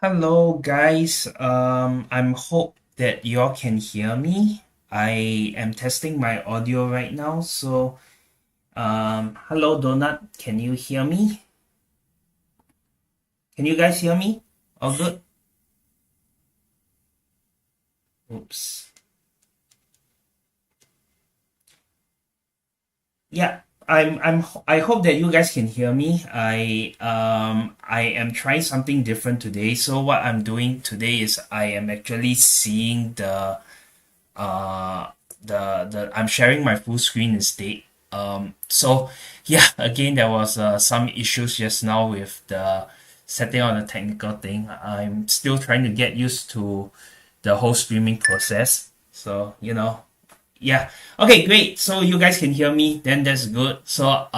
Hello guys, I'm hope that y'all can hear me. I am testing my audio right now, so hello Donut, can you hear me? Can you guys hear me? All good? Oops. Yeah, I hope that you guys can hear me. I am trying something different today. So what I'm doing today is I am actually seeing uh the I'm sharing my full screen instead. So yeah, again there was some issues just now with the setting on the technical thing. I'm still trying to get used to the whole streaming process. So yeah. Okay, great. So you guys can hear me, then that's good. So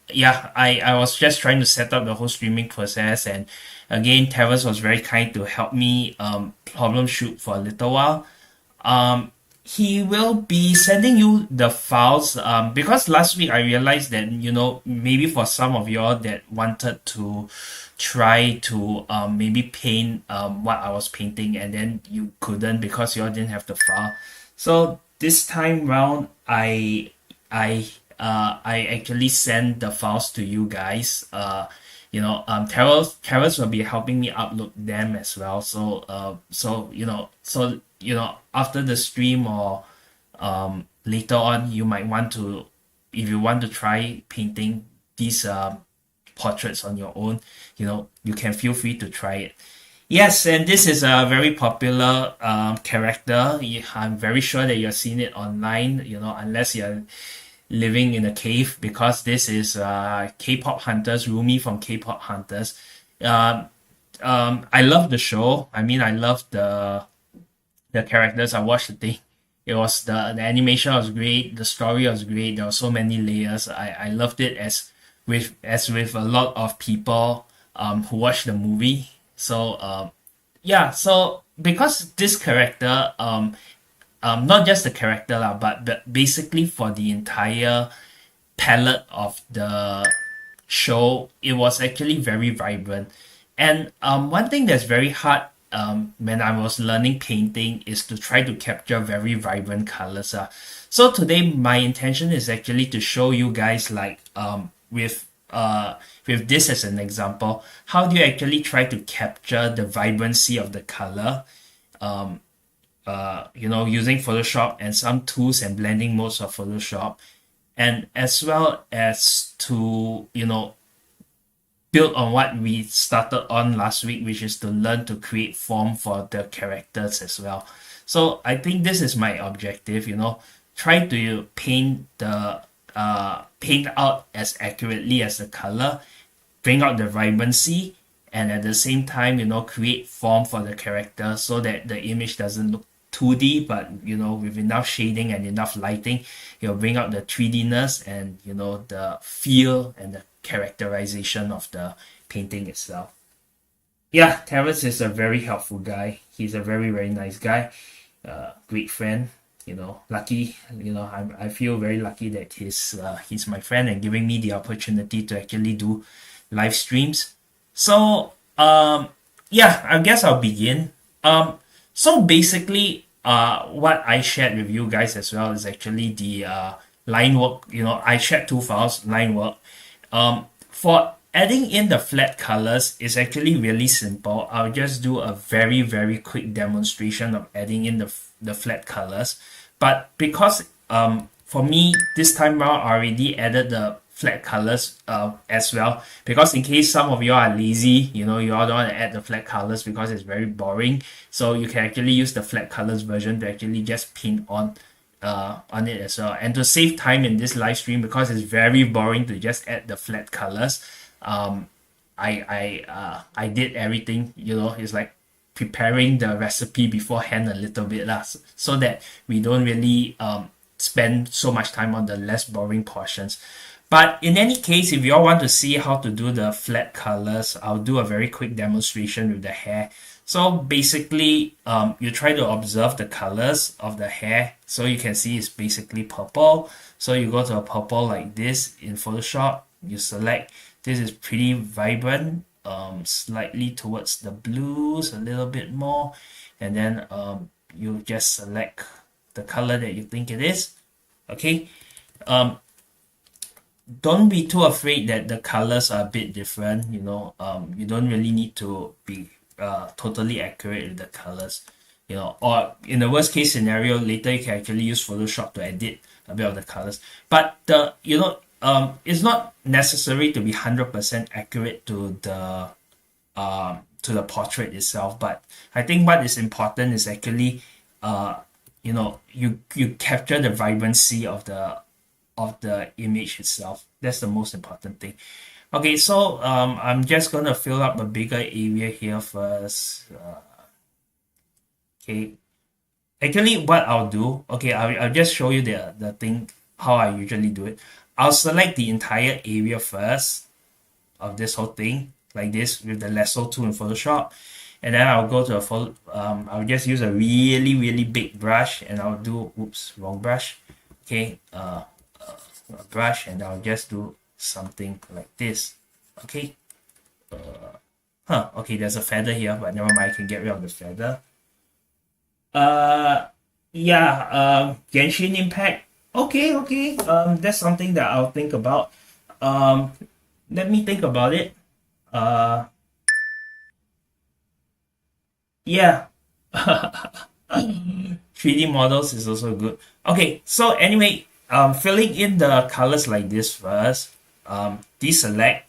yeah, I was just trying to set up the whole streaming process, and again Terrace was very kind to help me problem shoot for a little while. um he will be sending you the files because last week I realized that maybe for some of y'all that wanted to try to maybe paint what I was painting, and then you couldn't because y'all didn't have the file. So this time round I I actually send the files to you guys. Terrence will be helping me upload them as well. So after the stream or later on, you might want to, if you want to try painting these portraits on your own, you can feel free to try it. Yes, and this is a very popular character. I'm very sure that you've seen it online, unless you're living in a cave, because this is K-pop Hunters, Rumi from K-pop Hunters. Um, I love the show. I mean, I love the characters. I watched the thing. It was the animation was great. The story was great. There were so many layers. I loved it as with a lot of people who watched the movie. So yeah. So because this character not just the character lah, but basically for the entire palette of the show, it was actually very vibrant. And one thing that's very hard when I was learning painting is to try to capture very vibrant colors. So today my intention is actually to show you guys, like with this as an example, how do you actually try to capture the vibrancy of the color, using Photoshop and some tools and blending modes of Photoshop, and as well as to build on what we started on last week, which is to learn to create form for the characters as well. So I think this is my objective, try to paint out as accurately as the color, bring out the vibrancy, and at the same time, create form for the character so that the image doesn't look 2D, but with enough shading and enough lighting, you'll bring out the 3Dness and the feel and the characterization of the painting itself. Yeah, Terrence is a very helpful guy. He's a very, very nice guy. Great friend. Lucky. I feel very lucky that he's my friend and giving me the opportunity to actually do live streams. So yeah, I guess I'll begin. So basically, what I shared with you guys as well is actually the line work. I shared two files, line work. For adding in the flat colors is actually really simple. I'll just do a very, very quick demonstration of adding in the flat colors. But because for me, this time around, I already added the flat colors as well, because in case some of you are lazy, you all don't want to add the flat colors because it's very boring, so you can actually use the flat colors version to actually just paint on it as well. And to save time in this live stream, because it's very boring to just add the flat colors, I did everything. It's like preparing the recipe beforehand a little bit lah, so that we don't really spend so much time on the less boring portions. But in any case, if you all want to see how to do the flat colors, I'll do a very quick demonstration with the hair. So basically, you try to observe the colors of the hair. So you can see it's basically purple. So you go to a purple like this in Photoshop. You select. This is pretty vibrant. Slightly towards the blues, a little bit more, and then you just select the color that you think it is. Okay. Um, don't be too afraid that the colors are a bit different. You don't really need to be totally accurate with the colors. Or in the worst case scenario, later you can actually use Photoshop to edit a bit of the colors. But it's not necessary to be 100% accurate to the portrait itself. But I think what is important is actually you capture the vibrancy of the image itself. That's the most important thing. Okay, so I'm just gonna fill up a bigger area here first. Okay, actually, what I'll do, okay, I'll just show you the thing how I usually do it. I'll select the entire area first of this whole thing like this with the lasso tool in Photoshop, and then I'll go to I'll just use a really big brush, and I'll do wrong brush. Okay, a brush, and I'll just do something like this. Okay. Okay, there's a feather here, but never mind, I can get rid of the feather. Uh yeah, Genshin Impact. Okay. That's something that I'll think about. Um Let me think about it. Uh yeah. 3D models is also good. Okay, so anyway, filling in the colors like this first. Deselect.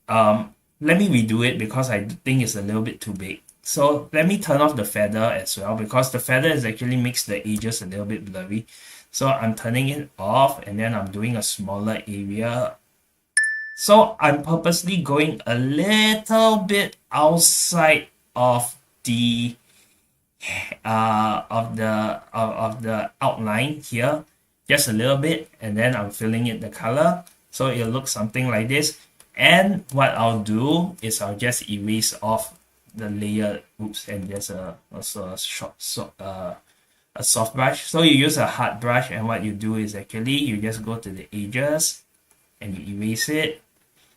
Let me redo it because I think it's a little bit too big. So let me turn off the feather as well, because the feather is actually makes the edges a little bit blurry. So I'm turning it off, and then I'm doing a smaller area. So I'm purposely going a little bit outside of the of the outline here, just a little bit, and then I'm filling it the color, so it looks something like this. And what I'll do is I'll just erase off the layer. And there's also a a soft brush. So you use a hard brush, and what you do is actually you just go to the edges and you erase it.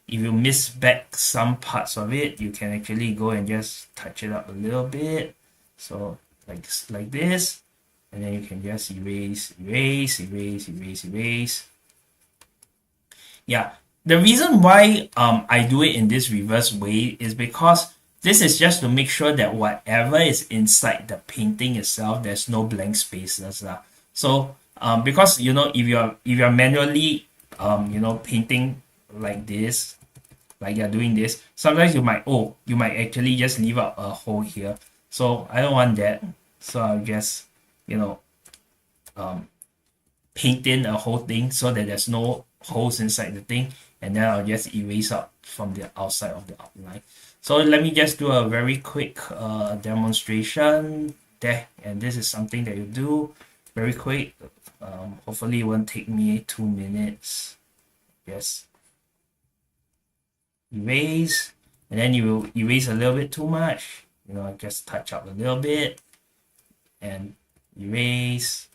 If you miss back some parts of it, you can actually go and just touch it up a little bit. So like this, and then you can just erase. Yeah, the reason why I do it in this reverse way is because this is just to make sure that whatever is inside the painting itself, there's no blank spaces. So because if you're manually painting like this, like you're doing this, sometimes you might actually just leave out a hole here. So I don't want that. So I'll just paint in a whole thing so that there's no holes inside the thing, and then I'll just erase out from the outside of the outline. So let me just do a very quick demonstration there, and this is something that you do very quick. Hopefully it won't take me 2 minutes. Yes. Erase, and then you will erase a little bit too much, just touch up a little bit and erase.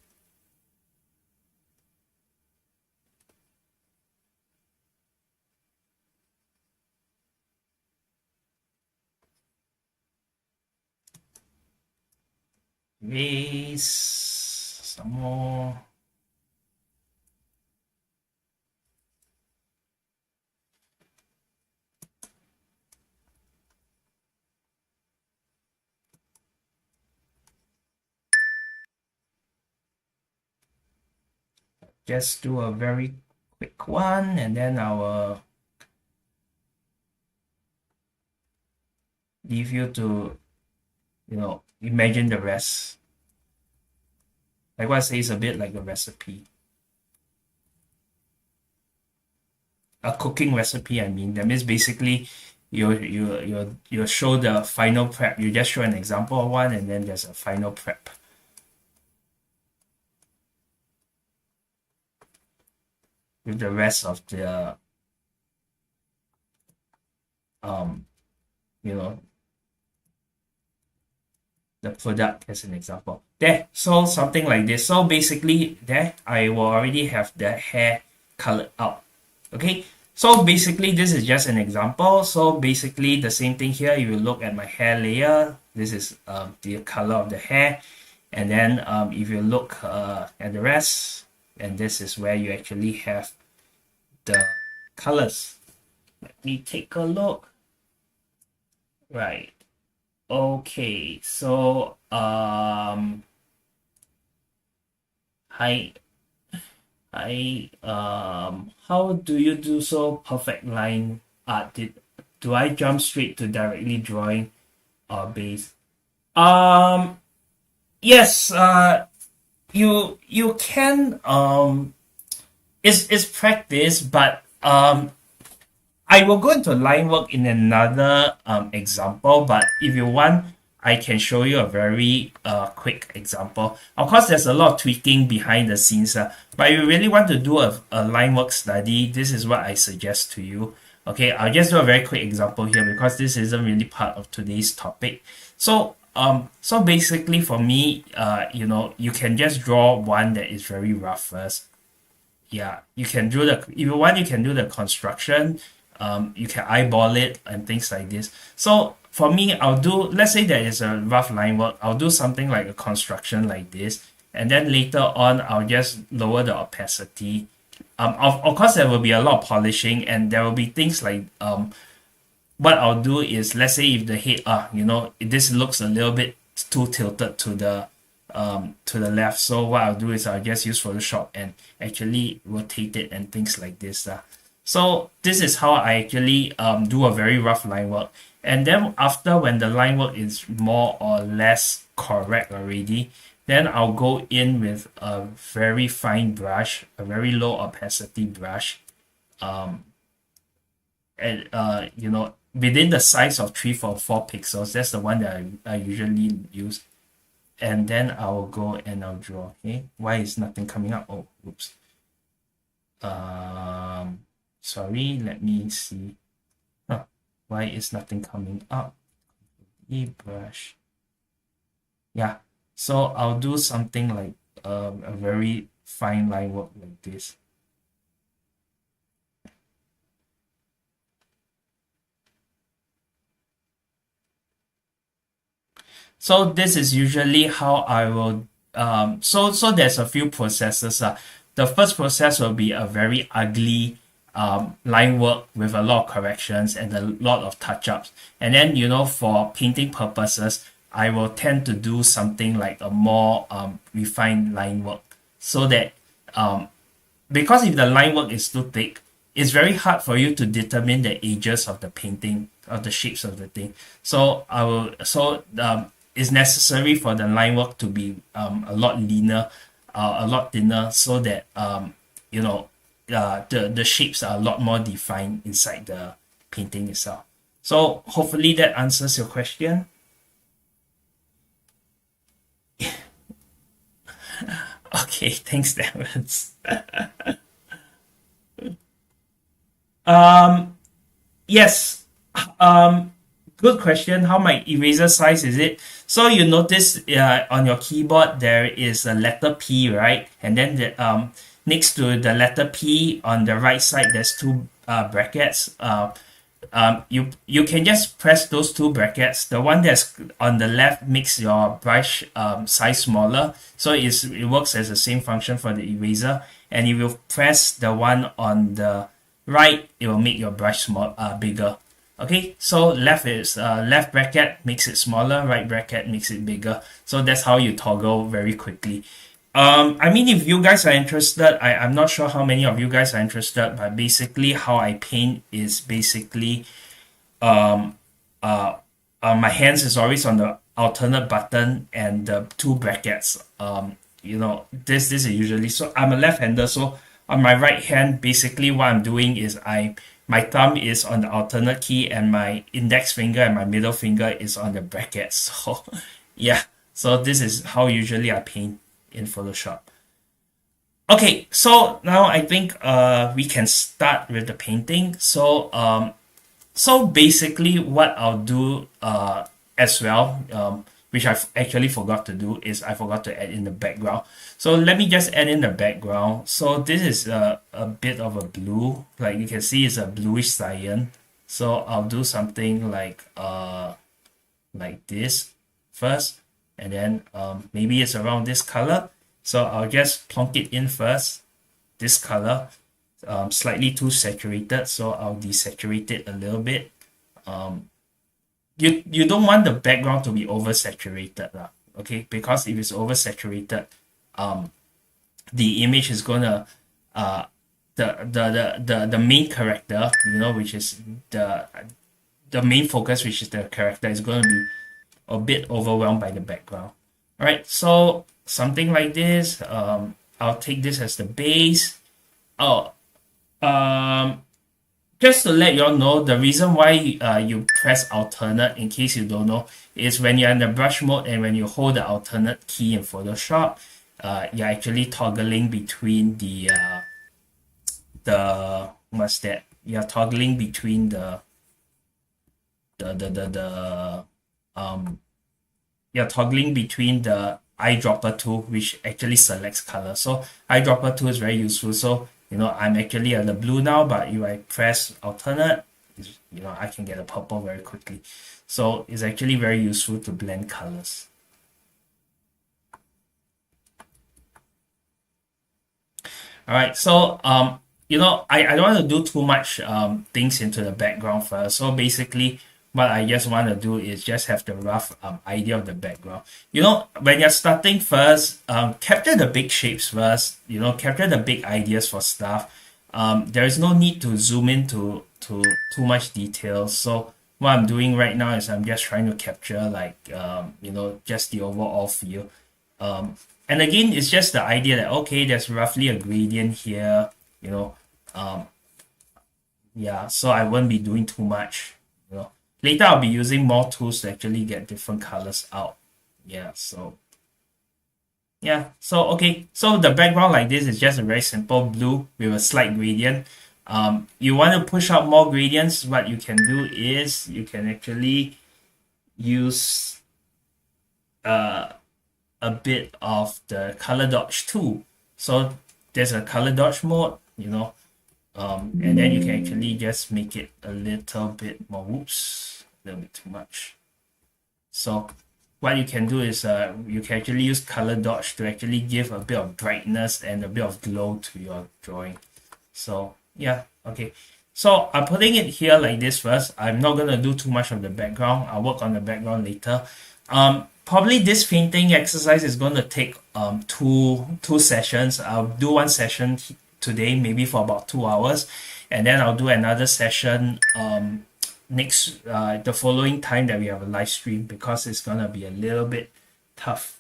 Erase some more. Just do a very quick one, and then I will leave you to imagine the rest. Like what I say, is a bit like a recipe, a cooking recipe. I mean, that means basically you show the final prep. You just show an example of one, and then there's a final prep with the rest of the um you know the product as an example. There, so something like this. So basically, there I will already have the hair colored out. Okay, so basically this is just an example. So basically the same thing here. You will look at my hair layer. This is the color of the hair, and then if you look at the rest, and this is where you actually have the colors. Let me take a look. Right. Okay. So how do you do so perfect line art? Do I jump straight to directly drawing or base? Yes, you can it's practice, but I will go into line work in another example, but if you want, I can show you a very quick example. Of course, there's a lot of tweaking behind the scenes, but if you really want to do a line work study, this is what I suggest to you. Okay, I'll just do a very quick example here because this isn't really part of today's topic. So basically for me, you can just draw one that is very rough first. Yeah, you can do the if you want, you can do the construction. You can eyeball it and things like this. So for me, I'll do, let's say there is a rough line work, I'll do something like a construction like this, and then later on I'll just lower the opacity. Of course there will be a lot of polishing, and there will be things like what I'll do is, let's say if the head this looks a little bit too tilted to the left, so what I'll do is I'll just use Photoshop and actually rotate it and things like this. So this is how I actually do a very rough line work. And then after, when the line work is more or less correct already, then I'll go in with a very fine brush, a very low opacity brush, and within the size of 344 pixels. That's the one that I usually use. And then I'll go and I'll draw. Okay, why is nothing coming up? Oh, oops. Sorry, let me see. Why is nothing coming up? Brush. Yeah, so I'll do something like a very fine line work like this. So this is usually how I will so there's a few processes. The first process will be a very ugly line work with a lot of corrections and a lot of touch-ups. And then, for painting purposes, I will tend to do something like a more refined line work, so that because if the line work is too thick, it's very hard for you to determine the edges of the painting, of the shapes of the thing. So it's necessary for the line work to be a lot leaner, a lot thinner, so that the shapes are a lot more defined inside the painting itself. So hopefully that answers your question. Okay, thanks, Terrence. Yes. Good question. How my eraser size is it? So you notice on your keyboard there is a letter P, right? And then next to the letter P on the right side, there's two brackets. You can just press those two brackets. The one that's on the left makes your brush size smaller, so it works as the same function for the eraser. And if you press the one on the right, it will make your brush bigger. Okay, so left bracket makes it smaller, right bracket makes it bigger. So that's how you toggle very quickly. I mean, if you guys are interested, I'm not sure how many of you guys are interested, but basically how I paint is basically my hands is always on the alternate button and the two brackets. This is usually, so I'm a left-hander, so on my right hand, basically what I'm doing is my thumb is on the alternate key and my index finger and my middle finger is on the brackets. So yeah, so this is how usually I paint in Photoshop. Okay, so now I think we can start with the painting. So basically what I'll do as well, which I actually forgot to do, is I forgot to add in the background. So let me just add in the background. So this is a bit of a blue, like you can see it's a bluish cyan. So I'll do something like this first, and then maybe it's around this color. So I'll just plonk it in first, this color, slightly too saturated, so I'll desaturate it a little bit. You don't want the background to be oversaturated, okay? Because if it's oversaturated, the image is gonna the main character, which is the main focus, which is the character, is gonna be a bit overwhelmed by the background. All right, so something like this. I'll take this as the base. Oh, just to let you all know, the reason why you press alternate, in case you don't know, is when you're in the brush mode and when you hold the alternate key in Photoshop, you're actually toggling between the what's that? You're toggling between you're toggling between the eyedropper tool, which actually selects color. So eyedropper tool is very useful. So I'm actually at the blue now, but if I press alternate, I can get a purple very quickly. So it's actually very useful to blend colors. All right, so I don't want to do too much things into the background first. So basically, what I just want to do is just have the rough idea of the background. When you're starting first, capture the big shapes first. Capture the big ideas for stuff. There is no need to zoom into too much detail. So what I'm doing right now is I'm just trying to capture just the overall feel. And again, it's just the idea that, okay, there's roughly a gradient here. Yeah, so I won't be doing too much. Later I'll be using more tools to actually get different colors out. Okay, so the background like this is just a very simple blue with a slight gradient. You want to push out more gradients, what you can do is you can actually use a bit of the color dodge tool. So there's a color dodge mode, and then you can actually just make it a little bit more, a little bit too much. So what you can do is you can actually use color dodge to actually give a bit of brightness and a bit of glow to your drawing. So yeah, okay. So I'm putting it here like this first. I'm not going to do too much of the background. I'll work on the background later. Probably this painting exercise is going to take two sessions. I'll do one session today, maybe for about 2 hours, and then I'll do another session the following time that we have a live stream, because it's gonna be a little bit tough.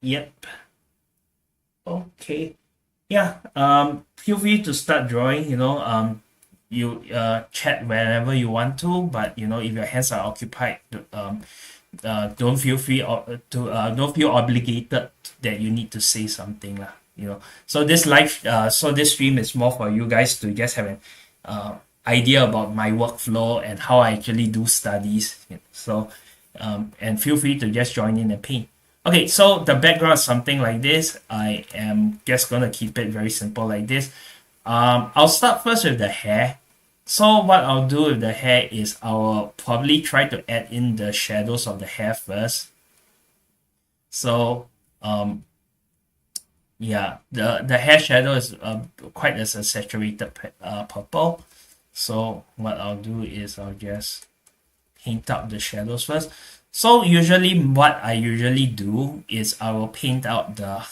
Yep. Okay. Yeah. Feel free to start drawing. You chat whenever you want to, but if your hands are occupied, don't feel don't feel obligated that you need to say something lah. So this this stream is more for you guys to just have an idea about my workflow and how I actually do studies. So and feel free to just join in and paint. Okay, so the background is something like this. I am just gonna keep it very simple like this. I'll start first with the hair. So what I'll do with the hair is I'll probably try to add in the shadows of the hair first. So yeah, the hair shadow is quite as a saturated purple. So what I'll do is I'll just paint out the shadows first. So usually what I usually do is I will paint out the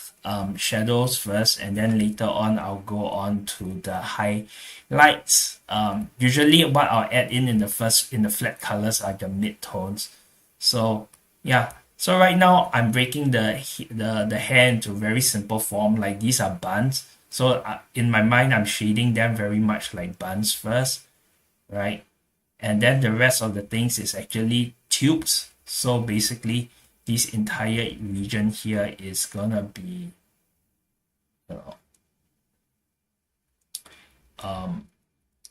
shadows first, and then later on I'll go on to the highlights. Usually what I'll add in the flat colors are the mid-tones. So yeah, so right now I'm breaking the hair into very simple form, like these are buns. So in my mind I'm shading them very much like buns first, right? And then the rest of the things is actually tubes. So basically this entire region here is gonna be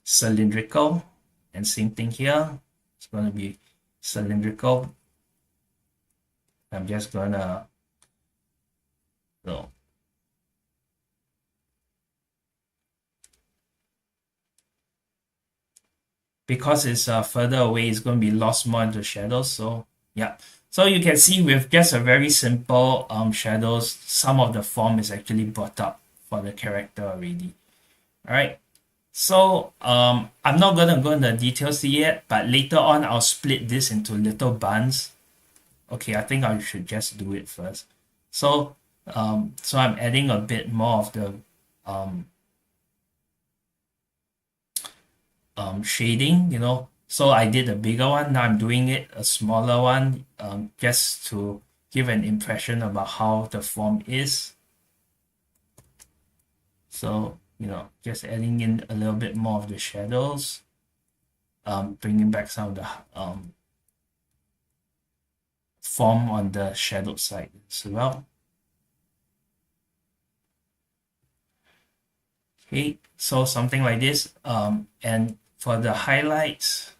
cylindrical, and same thing here, it's gonna be cylindrical. I'm just gonna, so because it's further away, it's going to be lost more into shadows. So yeah, so you can see with just a very simple shadows, some of the form is actually brought up for the character already. All right. So I'm not gonna go into details yet, but later on I'll split this into little buns. Okay, I think I should just do it first. So so I'm adding a bit more of the um shading, you know. So I did a bigger one, now I'm doing it a smaller one, just to give an impression about how the form is. So, you know, just adding in a little bit more of the shadows, bringing back some of the form on the shadowed side as well. Okay, so something like this. And for the highlights,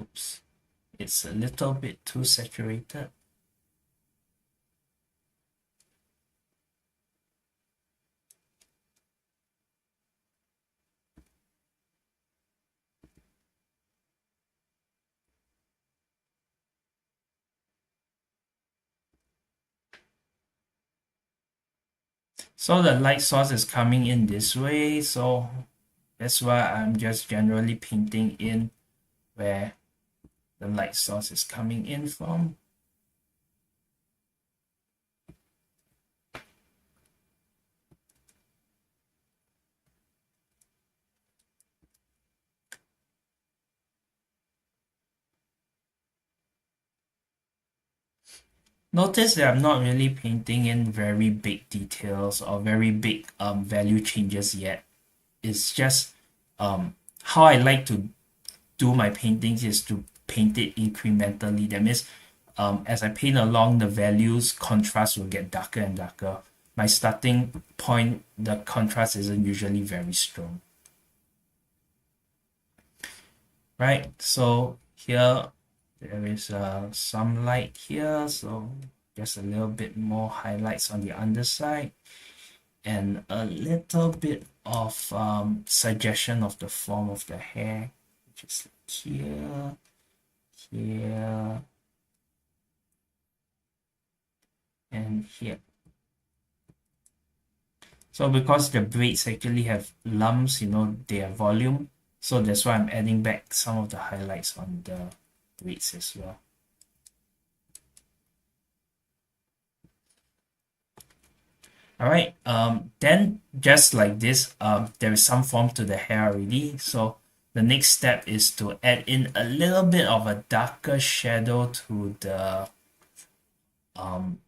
oops, it's a little bit too saturated. So the light source is coming in this way, so that's why I'm just generally painting in where the light source is coming in from. Notice that I'm not really painting in very big details or very big value changes yet. It's just how I like to do my paintings is to paint it incrementally. That means as I paint along, the values contrast will get darker and darker. My starting point, the contrast isn't usually very strong. Right, so here there is some light here, so just a little bit more highlights on the underside and a little bit of suggestion of the form of the hair, which is here, here, and here. So because the braids actually have lumps, you know, they have volume, so that's why I'm adding back some of the highlights on the braids as well. All right, then just like this, there is some form to the hair already. So the next step is to add in a little bit of a darker shadow um,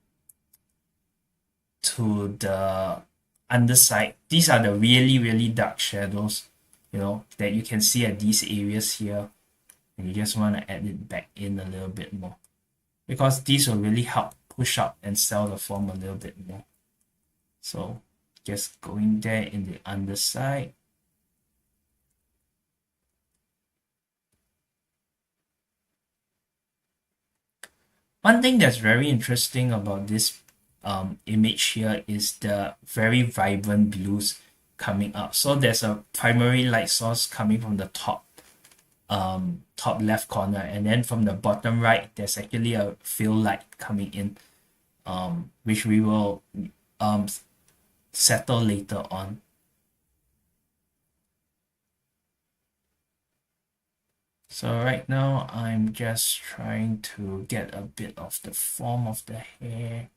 to the underside. These are the really, really dark shadows, you know, that you can see at these areas here. And you just want to add it back in a little bit more because these will really help push up and sell the form a little bit more. So just going there in the underside. One thing that's very interesting about this image here is the very vibrant blues coming up. So there's a primary light source coming from the top left corner, and then from the bottom right there's actually a fill light coming in, which we will um, settle later on. So right now I'm just trying to get a bit of the form of the hair.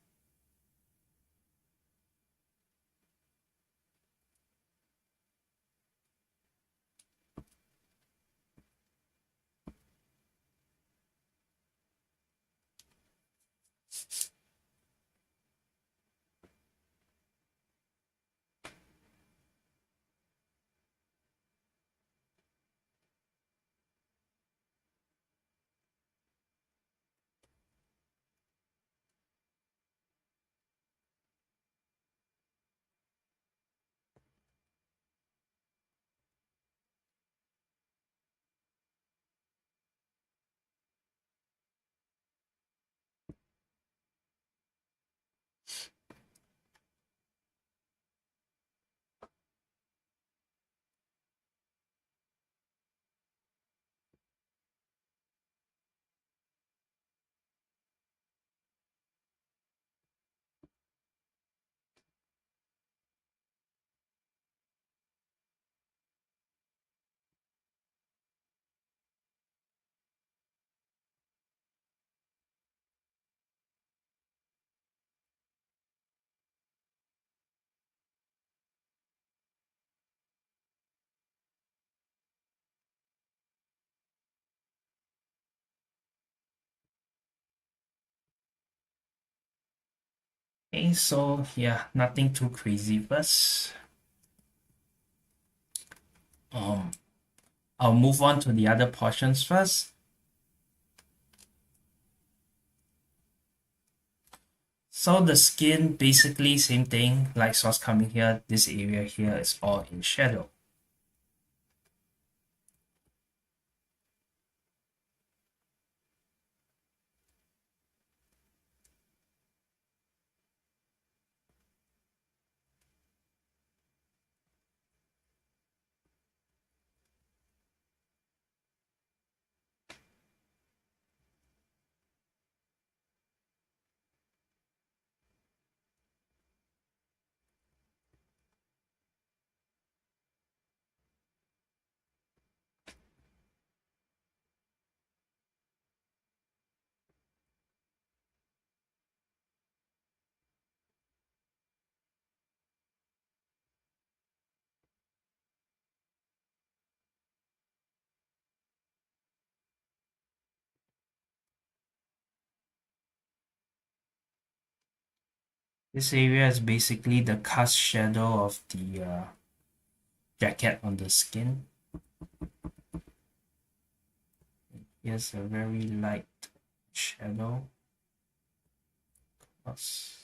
Okay, so yeah, nothing too crazy first. Um, I'll move on to the other portions first. So the skin, basically same thing, like source coming here, this area here is all in shadow. This area is basically the cast shadow of the jacket on the skin. Here's a very light shadow. Plus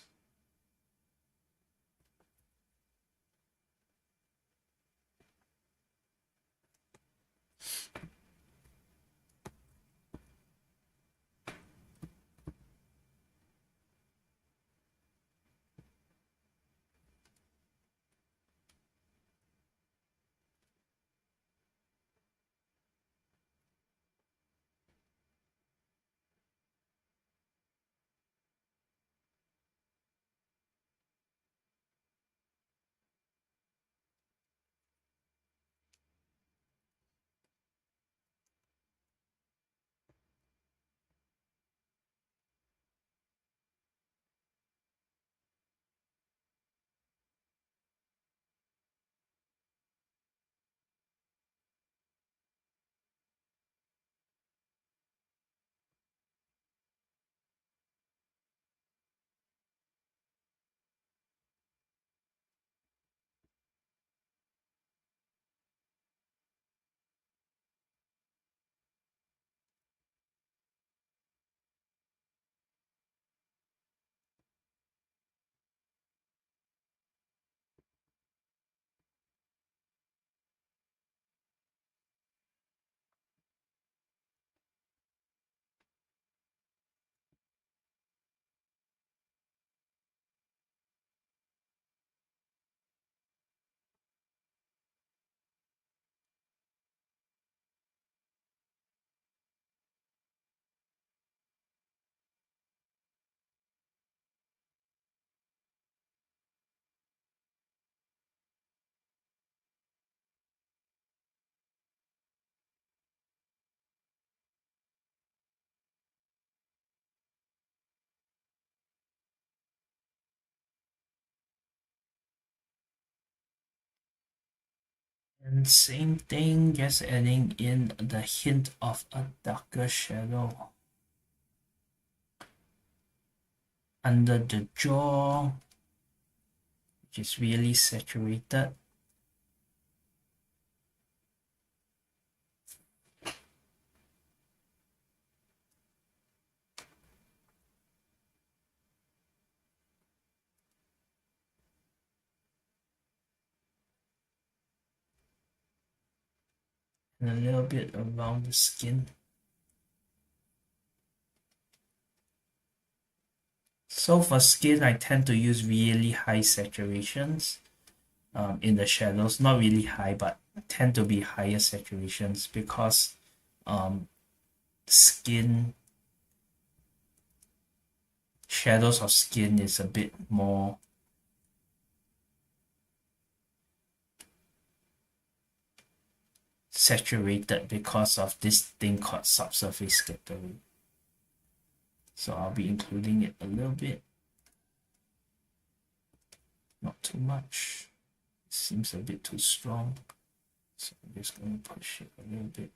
and same thing, just adding in the hint of a darker shadow under the jaw, which is really saturated. And a little bit around the skin. So for skin, I tend to use really high saturations in the shadows. Not really high, but tend to be higher saturations because um, skin, shadows of skin is a bit more saturated because of this thing called subsurface scattering. So I'll be including it a little bit, not too much. It seems a bit too strong. So I'm just going to push it a little bit.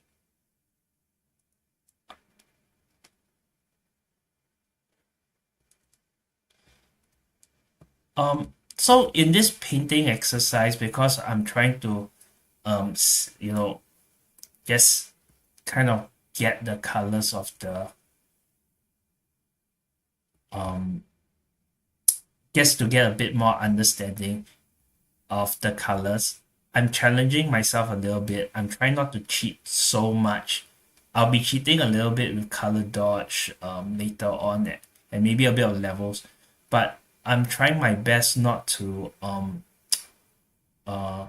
So in this painting exercise, because I'm trying to you know, just kind of get the colors of the um just to get a bit more understanding of the colors. I'm challenging myself a little bit. I'm trying not to cheat so much. I'll be cheating a little bit with color dodge later on, and maybe a bit of levels, but I'm trying my best not to uh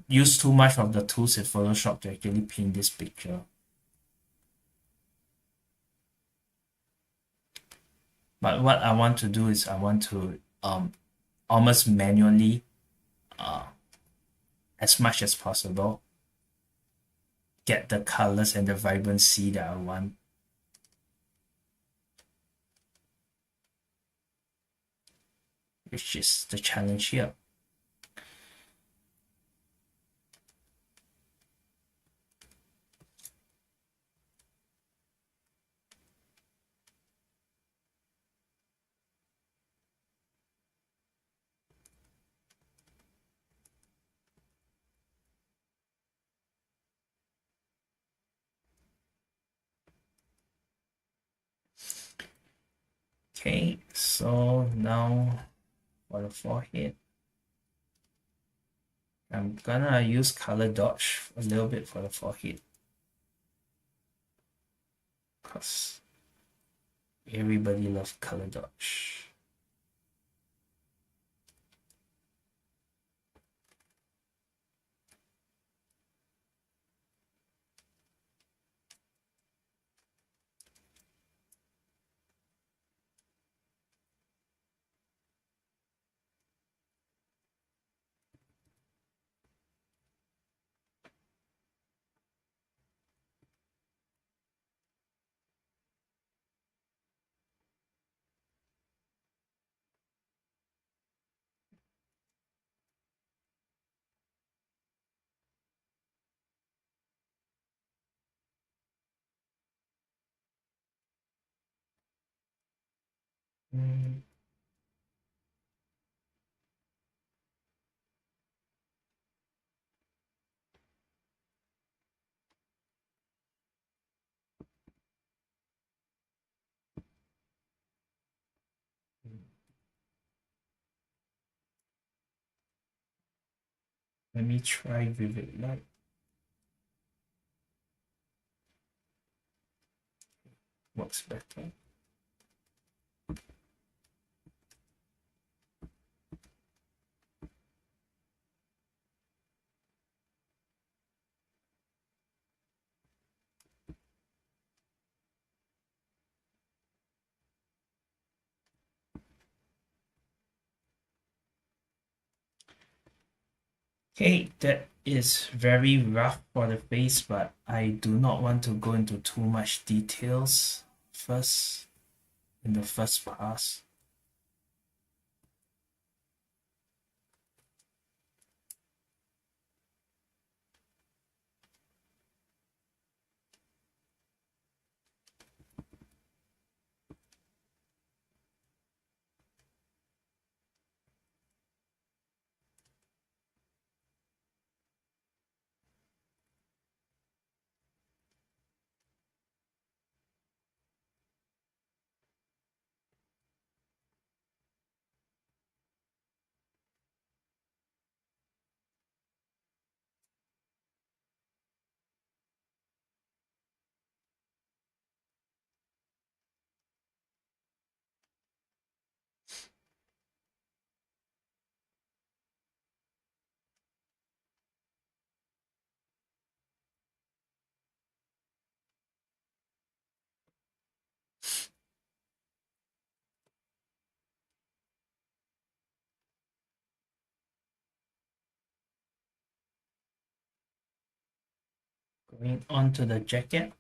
use too much of the tools in Photoshop to actually paint this picture. But what I want to do is I want to almost manually, uh, as much as possible, get the colors and the vibrancy that I want. Which is the challenge here. Okay, so now for the forehead, I'm gonna use color dodge a little bit for the forehead because everybody loves color dodge. Mm, Let me try vivid light. Works better. Okay, that is very rough for the face, but I do not want to go into too much details first in the first pass. Going on to the jacket.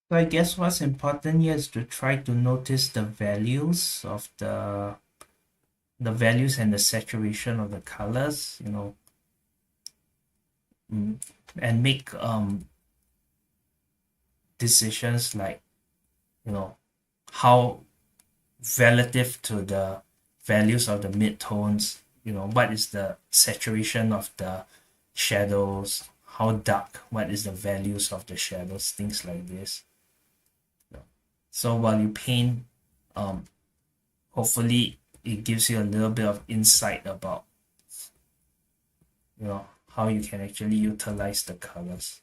So I guess what's important here is to try to notice the values of the values and the saturation of the colors, mm, and make decisions like, you know, how relative to the values of the midtones, what is the saturation of the shadows, how dark, what is the values of the shadows, things like this. So while you paint, um, hopefully it gives you a little bit of insight about, how you can actually utilize the colors.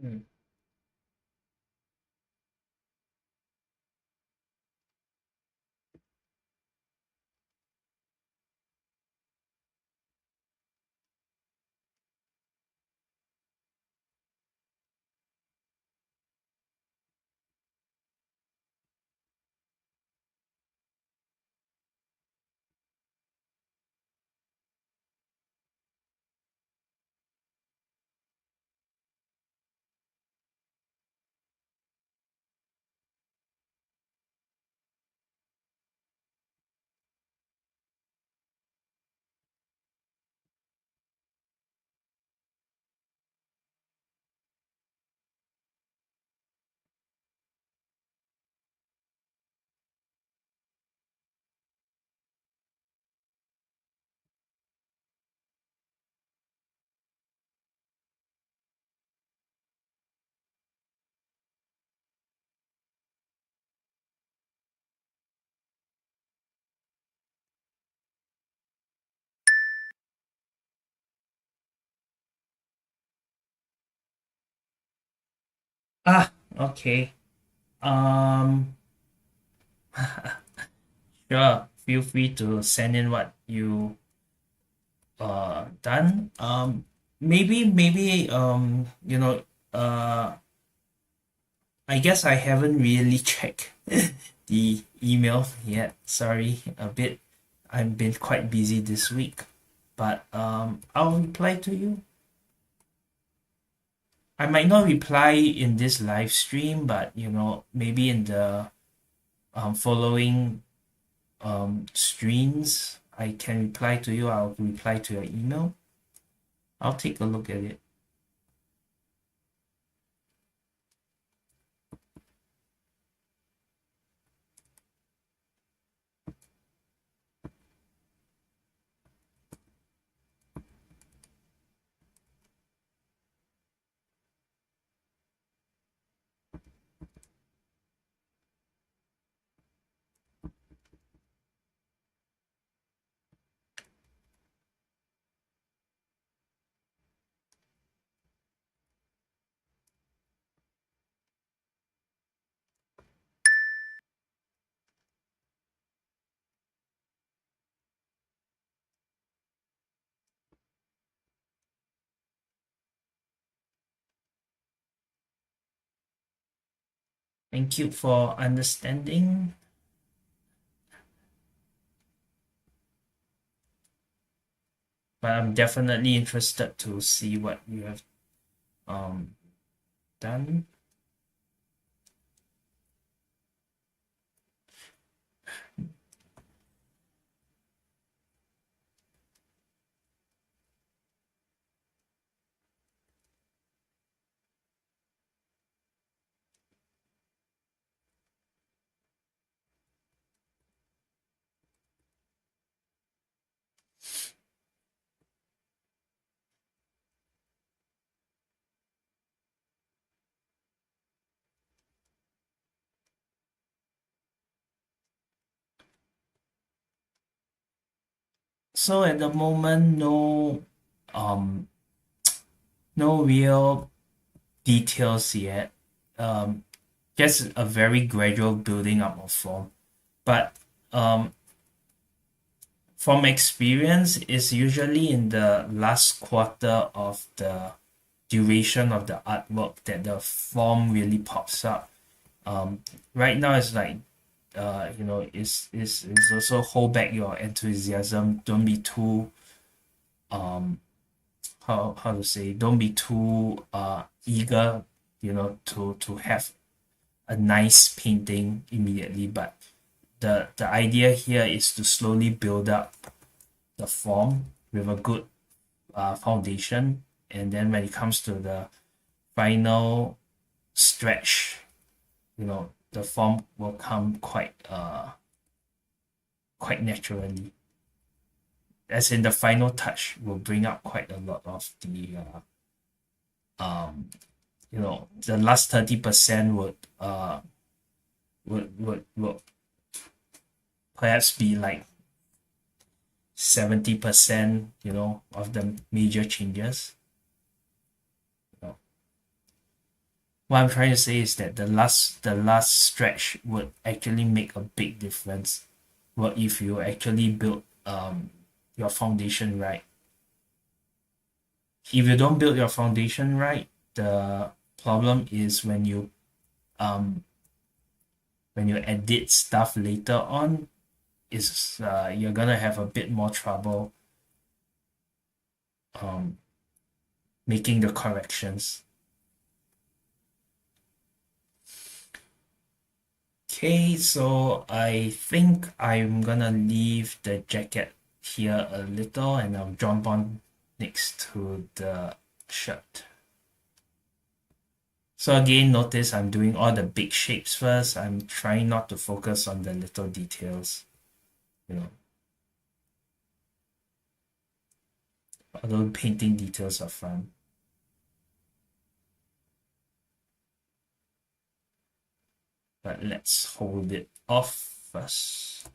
Mm. Ah, okay. Um, sure. Feel free to send in what you done. Maybe I guess I haven't really checked the email yet. Sorry, a bit. I've been quite busy this week, but I'll reply to you. I might not reply in this live stream, but maybe in the following streams, I can reply to you. I'll reply to your email. I'll take a look at it. Thank you for understanding, but I'm definitely interested to see what you have um done. So at the moment, um, no real details yet. Um, just a very gradual building up of form. But um, from experience, it's usually in the last quarter of the duration of the artwork that the form really pops up. Right now, it's like it's also hold back your enthusiasm. Don't be too um how to say, don't be too eager, to have a nice painting immediately. But the idea here is to slowly build up the form with a good foundation, and then when it comes to the final stretch, the form will come quite naturally. As in, the final touch will bring up quite a lot of the last 30% would perhaps be like 70%, of the major changes. What I'm trying to say is that the last stretch would actually make a big difference. Well, if you actually build your foundation right. If you don't build your foundation right, the problem is um when you edit stuff later on, is you're gonna have a bit more trouble um making the corrections. Okay, so I think I'm gonna leave the jacket here a little, and I'll jump on next to the shirt. So again, notice I'm doing all the big shapes first. I'm trying not to focus on the little details, you know. Although painting details are fun. But let's hold it off first.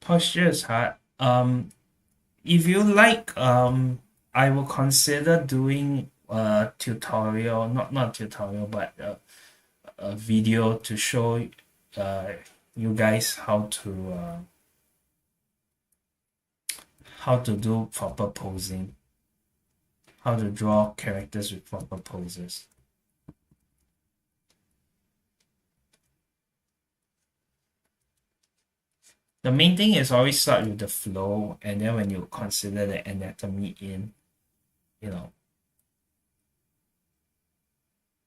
Posture is hard. If you like, I will consider doing a tutorial, not tutorial, but a video to show uh you guys how to do proper posing, how to draw characters with proper poses. The main thing is always start with the flow, and then when you consider the anatomy in, you know,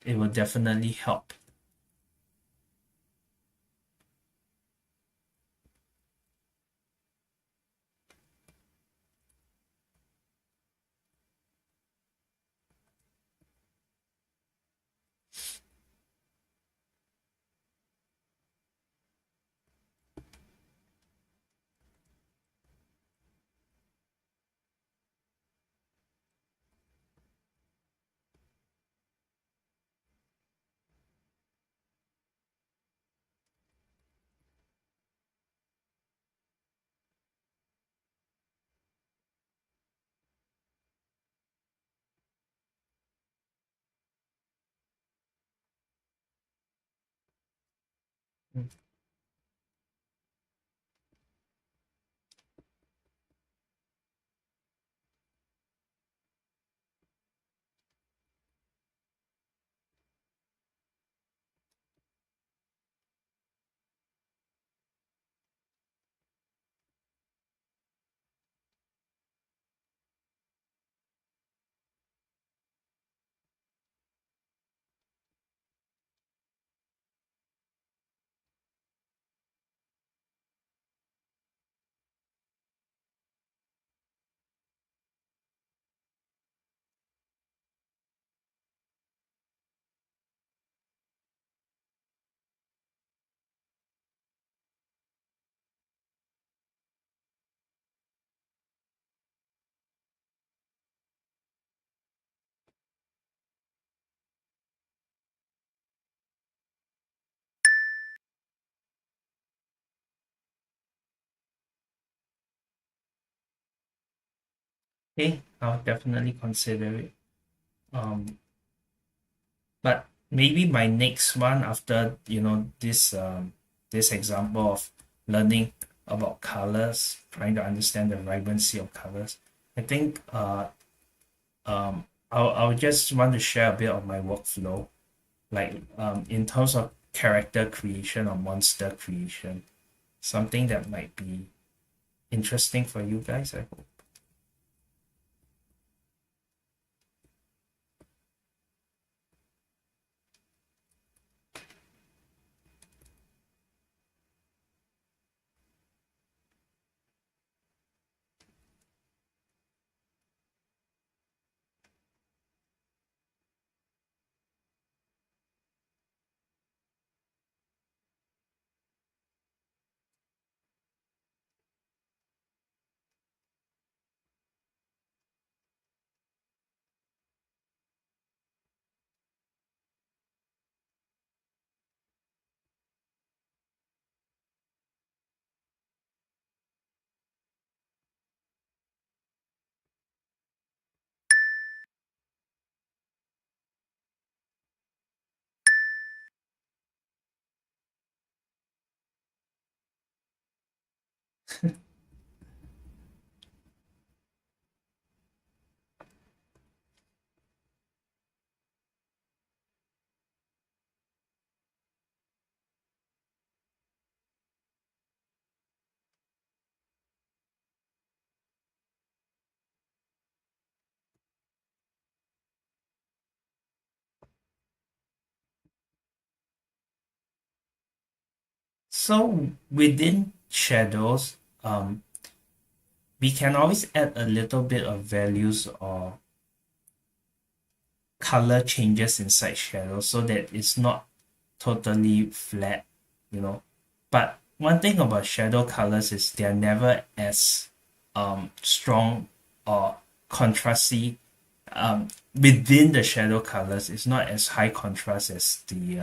it will definitely help. Okay, I'll definitely consider it. Um, but maybe my next one after this example of learning about colors, trying to understand the vibrancy of colors, I think I'll just want to share a bit of my workflow, like in terms of character creation or monster creation, something that might be interesting for you guys, I hope. So within shadows, we can always add a little bit of values or color changes inside shadows so that it's not totally flat, you know. But one thing about shadow colors is they're never as strong or contrasty. Within the shadow colors, it's not as high contrast as the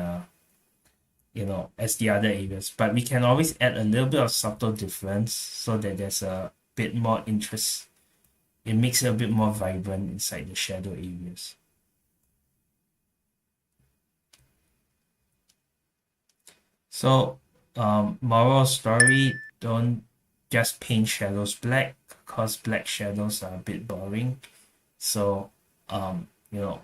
other areas. But we can always add a little bit of subtle difference so that there's a bit more interest. It makes it a bit more vibrant inside the shadow areas. So, moral story, don't just paint shadows black because black shadows are a bit boring. So, you know,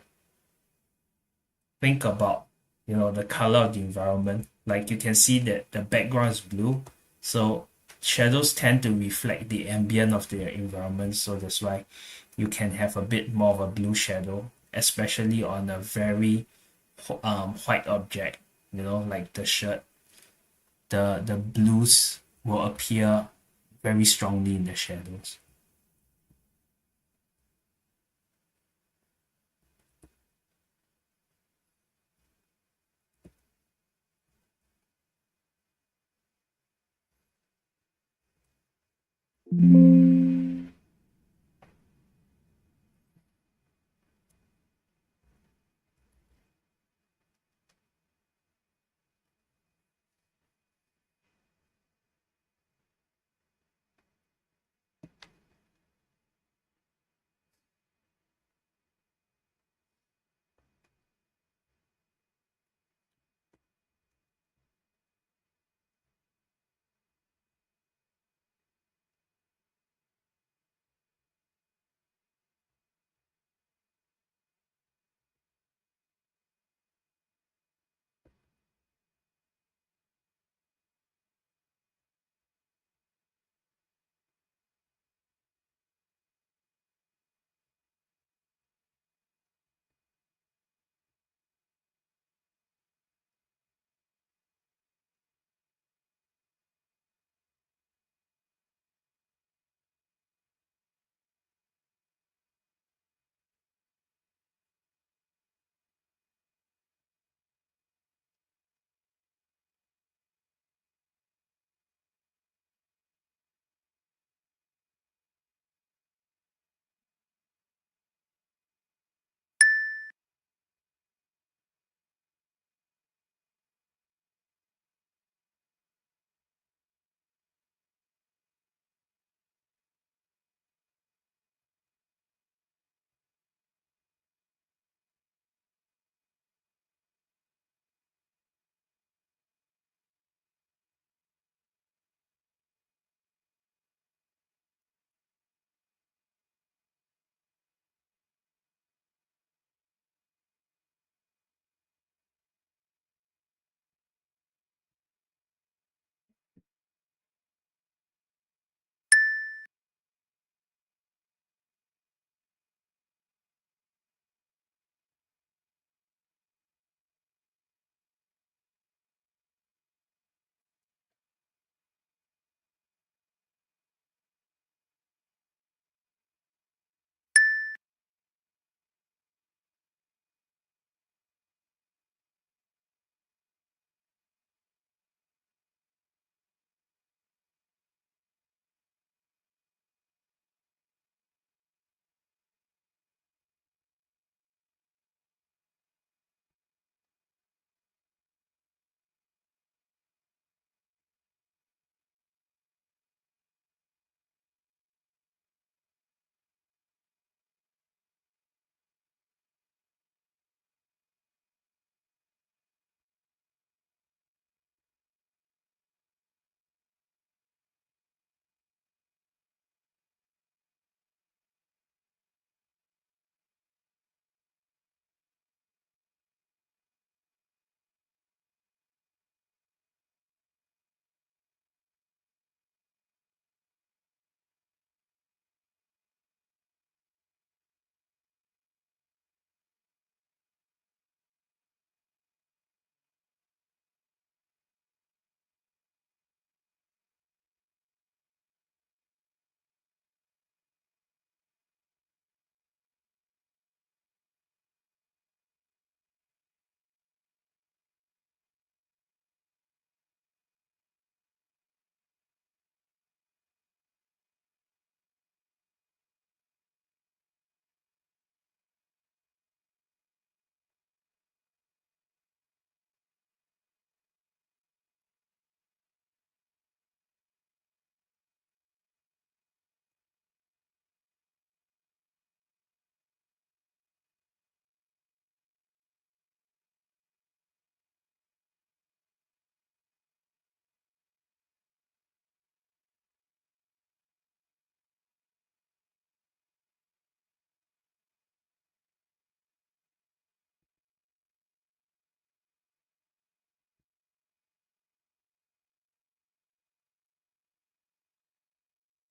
think about, the color of the environment. Like you can see that the background is blue. So, shadows tend to reflect the ambient of the environment. So that's why you can have a bit more of a blue shadow, especially on a very white object, like the shirt. The blues will appear very strongly in the shadows.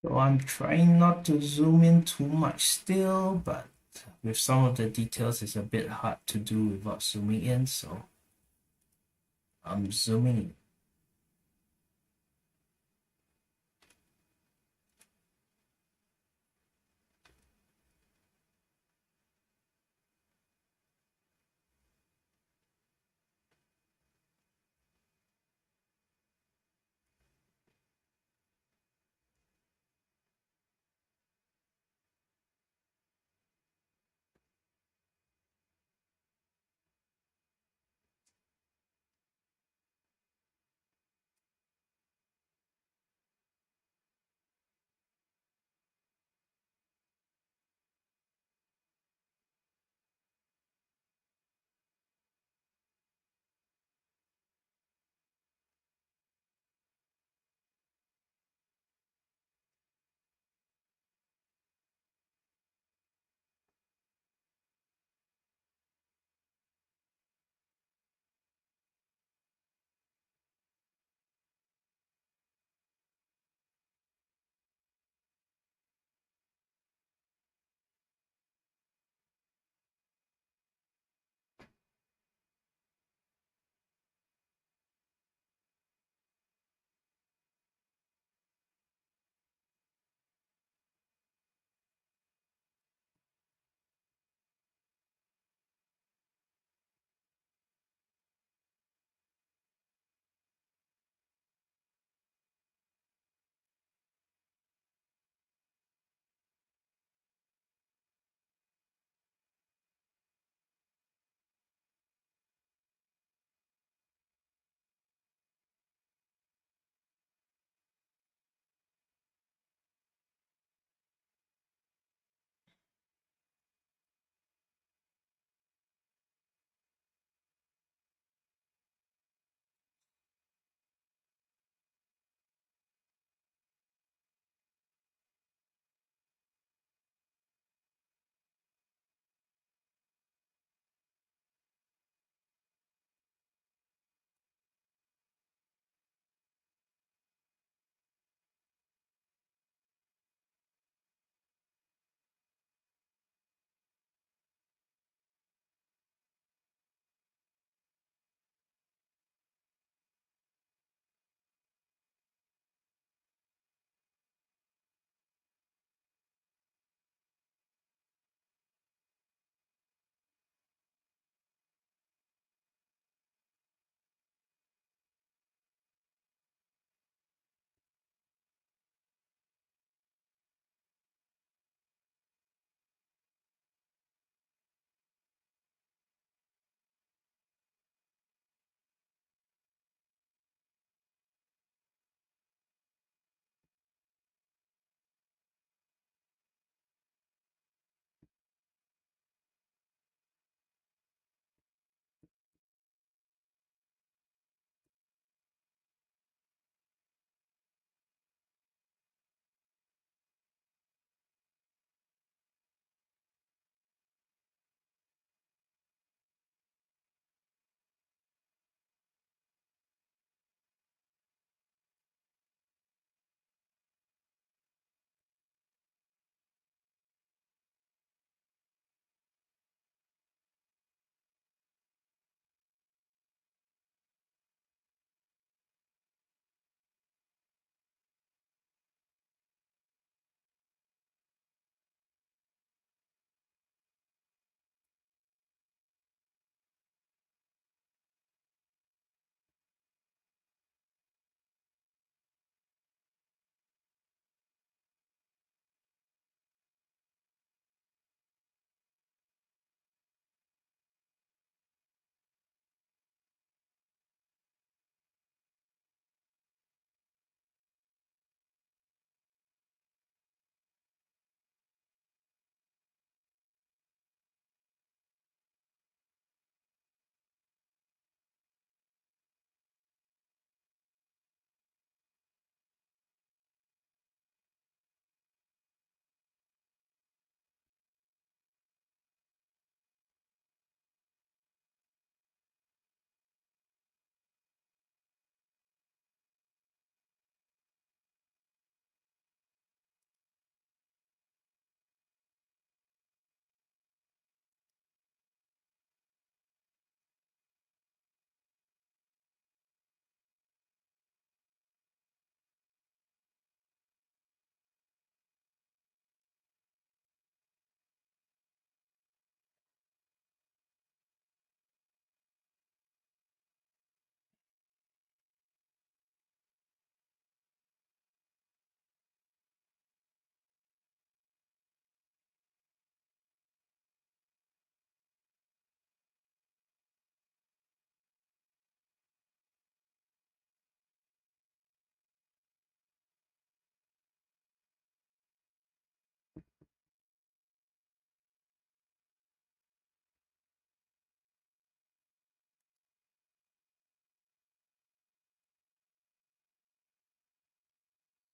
So I'm trying not to zoom in too much still, but with some of the details it's a bit hard to do without zooming in, so I'm zooming in.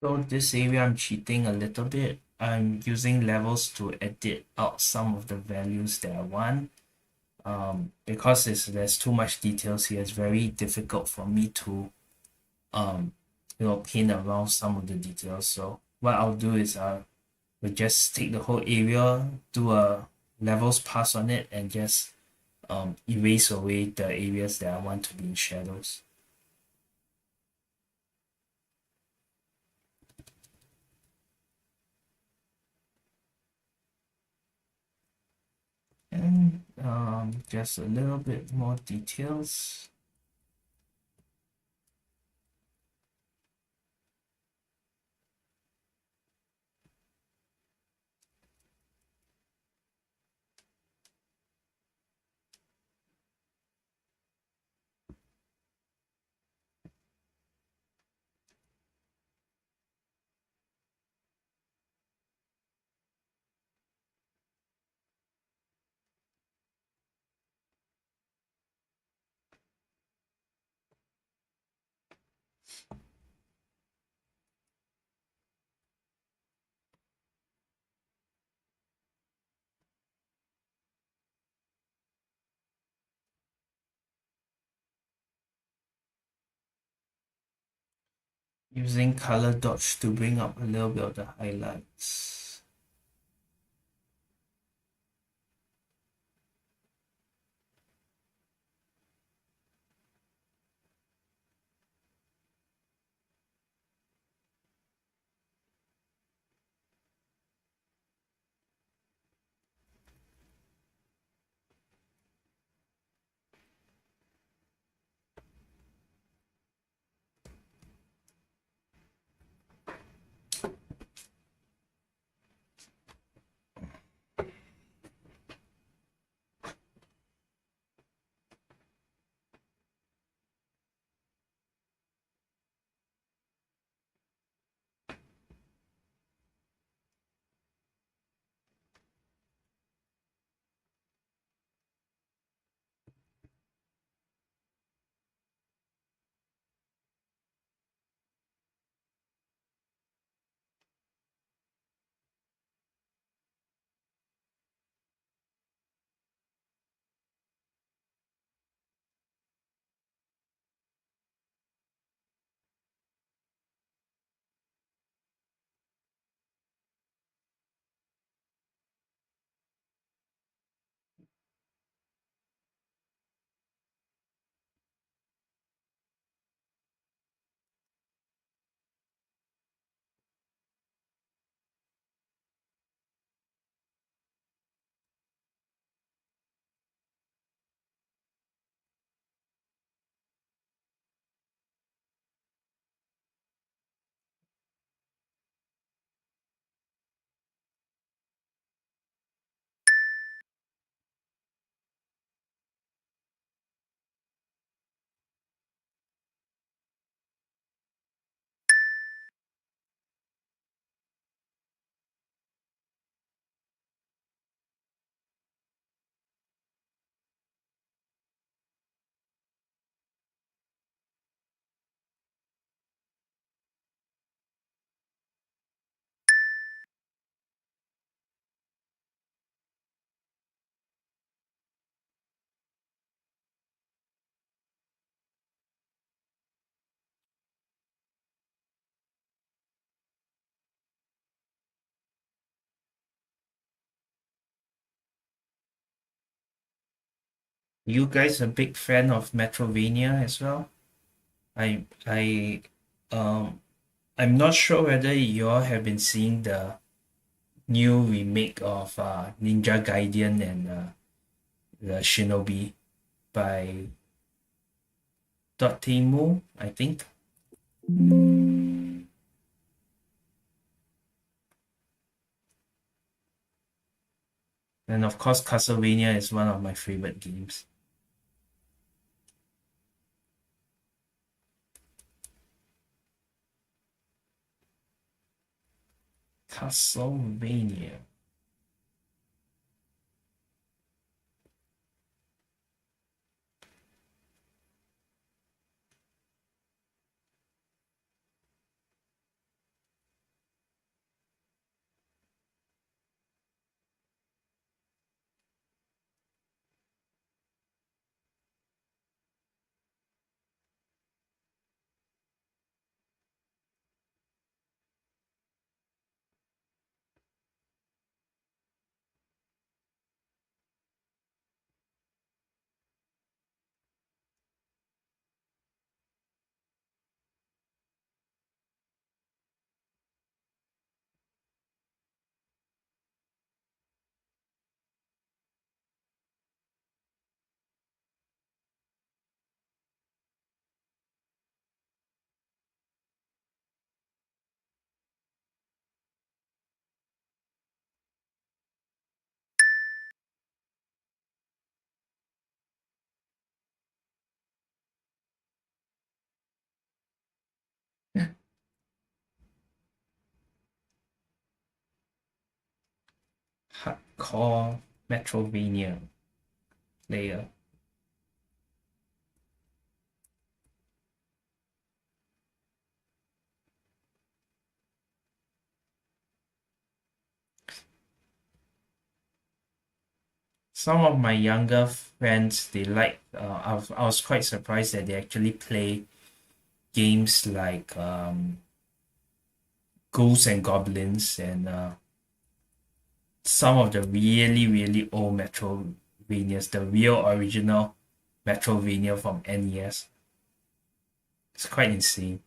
So this area I'm cheating a little bit. I'm using levels to edit out some of the values that I want. Because there's too much details here, it's very difficult for me to paint around some of the details. So what I'll do is we'll just take the whole area, do a levels pass on it, and just erase away the areas that I want to be in shadows. And just a little bit more details. Using color dodge to bring up a little bit of the highlights. You guys a big fan of Metrovania as well? I I'm not sure whether you all have been seeing the new remake of Ninja Gaiden and the Shinobi by Dotemu, I think. And of course, Castlevania is one of my favorite games. Castlevania. core Metrovania layer. Some of my younger friends, they like, I was quite surprised that they actually play games like Ghosts and Goblins and some of the really, really old Metrovanias, the real original Metrovania from NES. It's quite insane.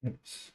Oops.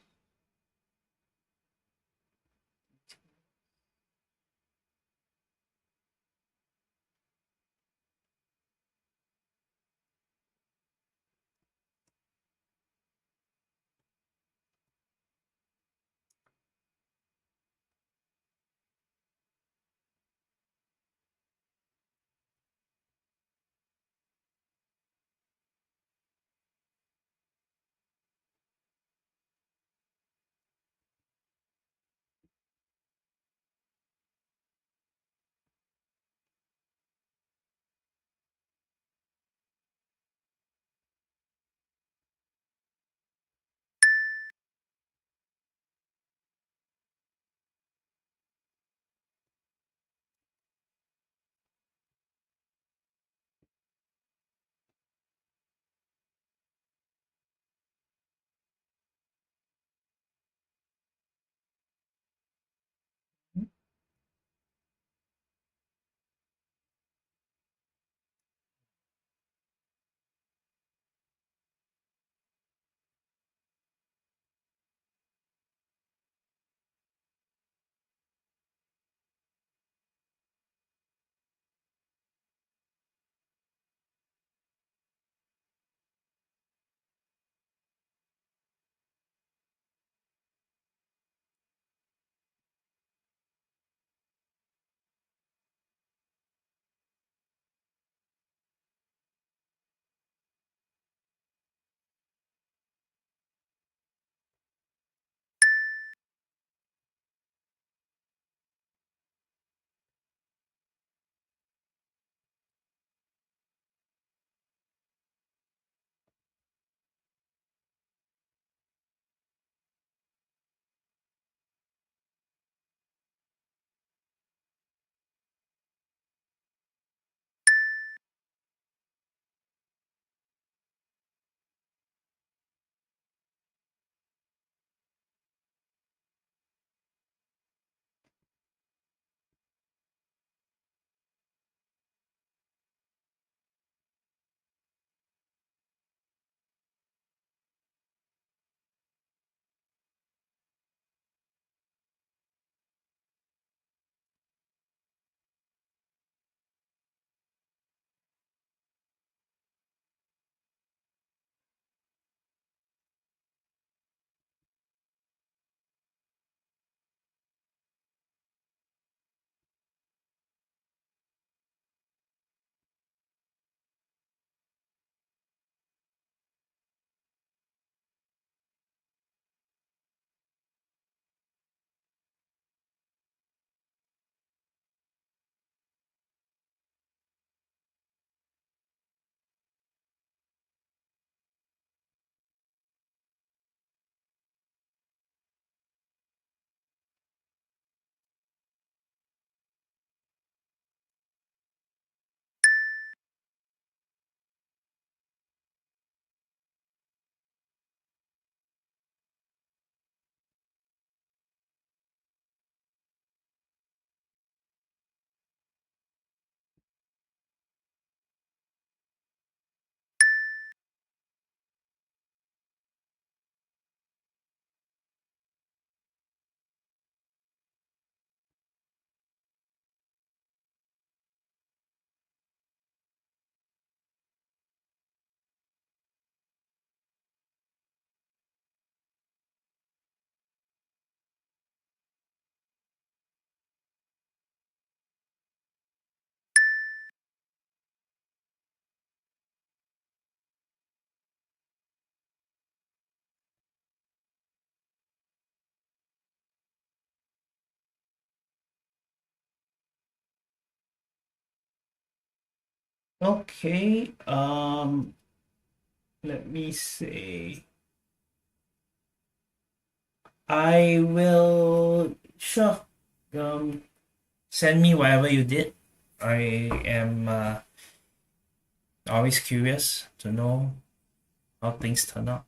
Okay, let me see. I will, sure. Um, Send me whatever you did. I am always curious to know how things turn out.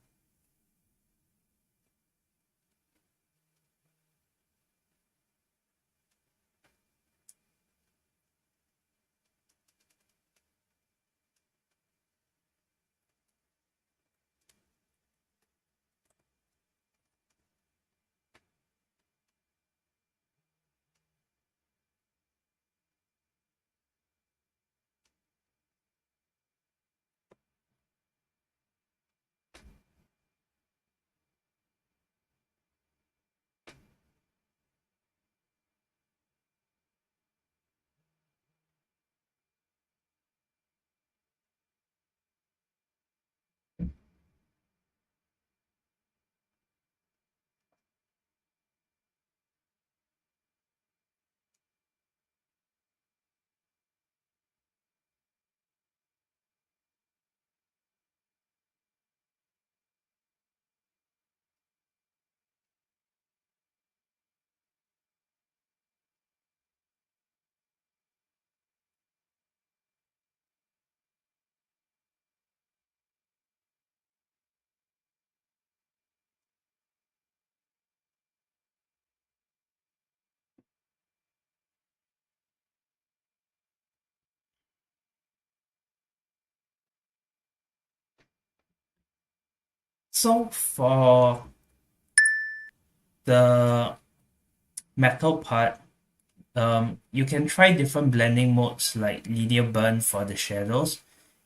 So for the metal part, you can try different blending modes like linear burn for the shadows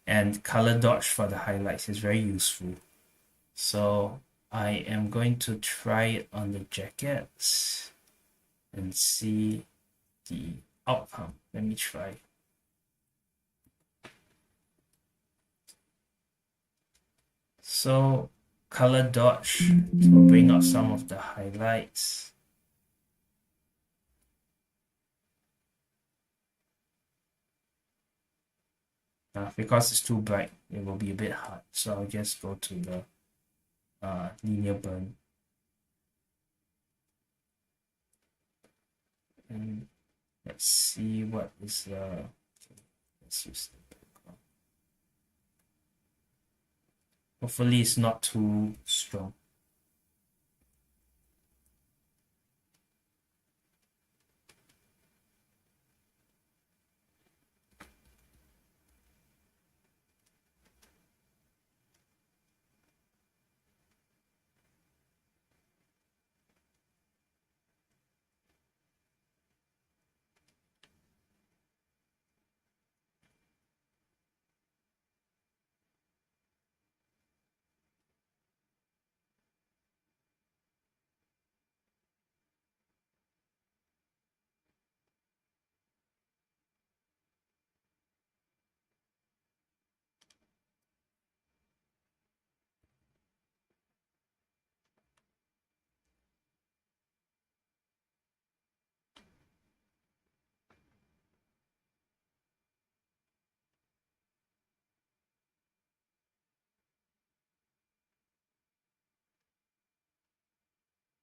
and color dodge for the highlights. It's very useful. So I am going to try it on the jackets and see the outcome. Let me try. So color dodge will bring out some of the highlights. Because it's too bright, it will be a bit hard. So I'll just go to the linear burn. And let's see what is let's use the background. Hopefully it's not too strong.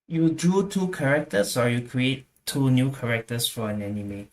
You drew two characters or you create two new characters for an anime?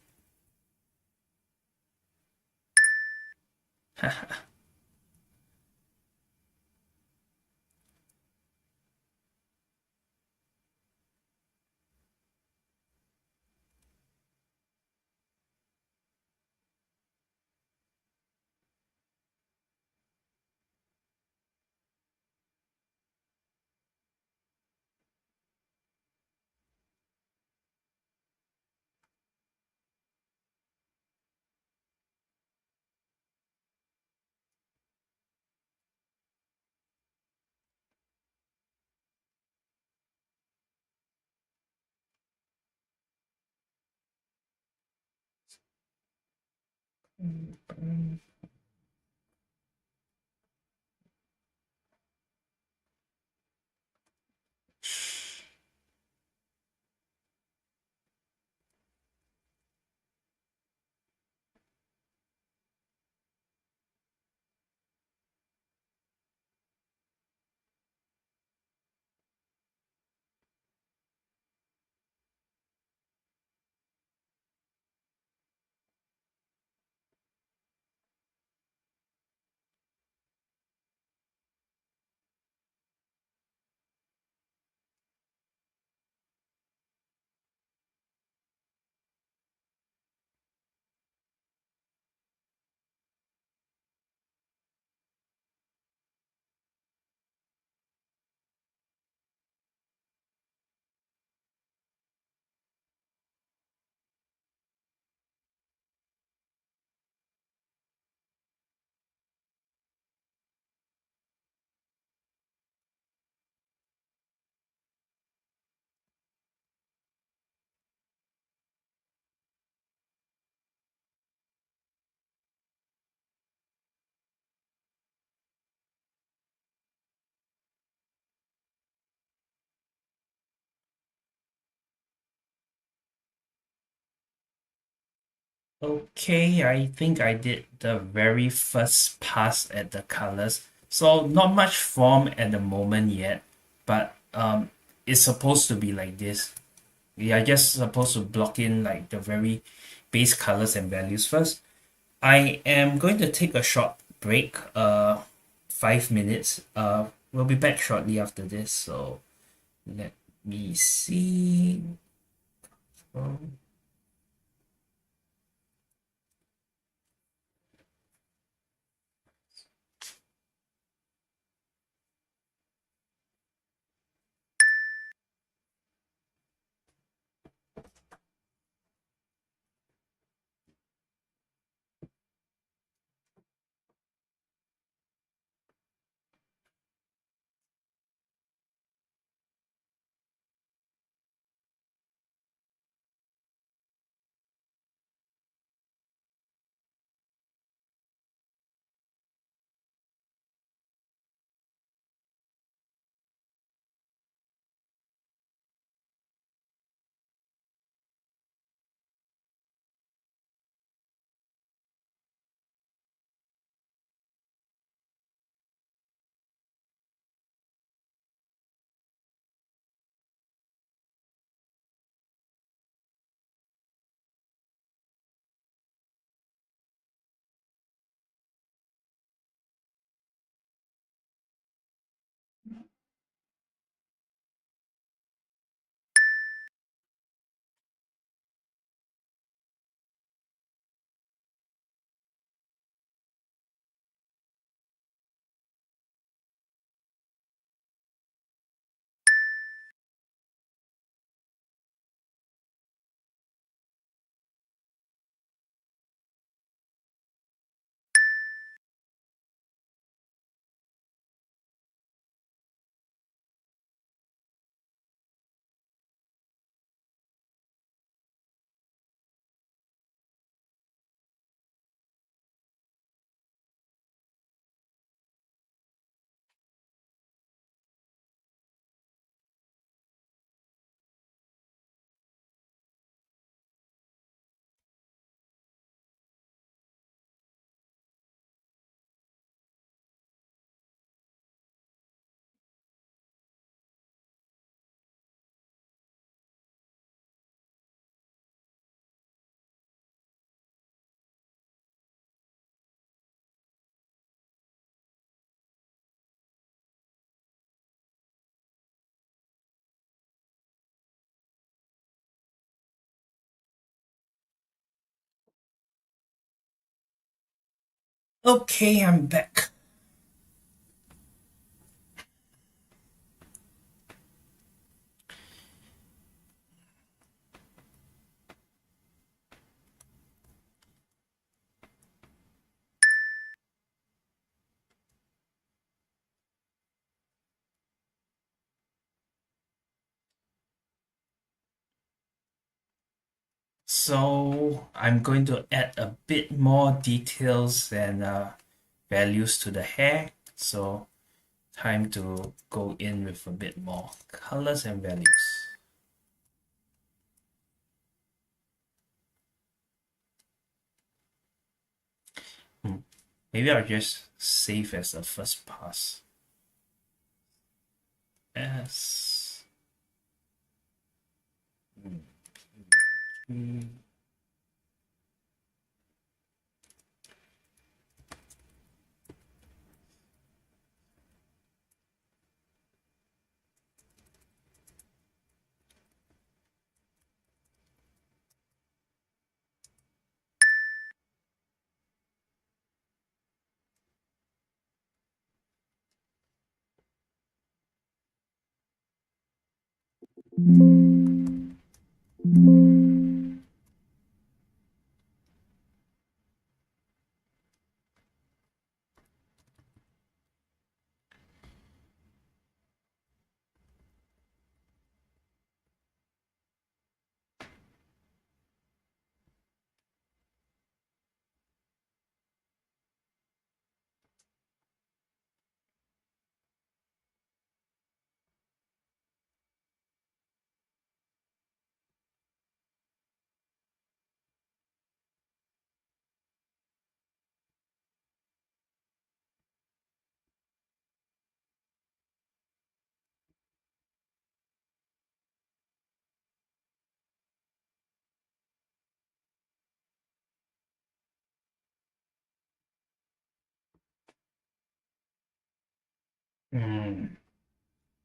Okay, I think I did the very first pass at the colors. So not much form at the moment yet, but it's supposed to be like this. We are just supposed to block in like the very base colors and values first. I am going to take a short break, 5 minutes. We'll be back shortly after this. So let me see. Um, Okay, I'm back. So I'm going to add a bit more details and values to the hair. So time to go in with a bit more colors and values. Hmm. Maybe I'll just save as a first pass. S. Mm. Mm.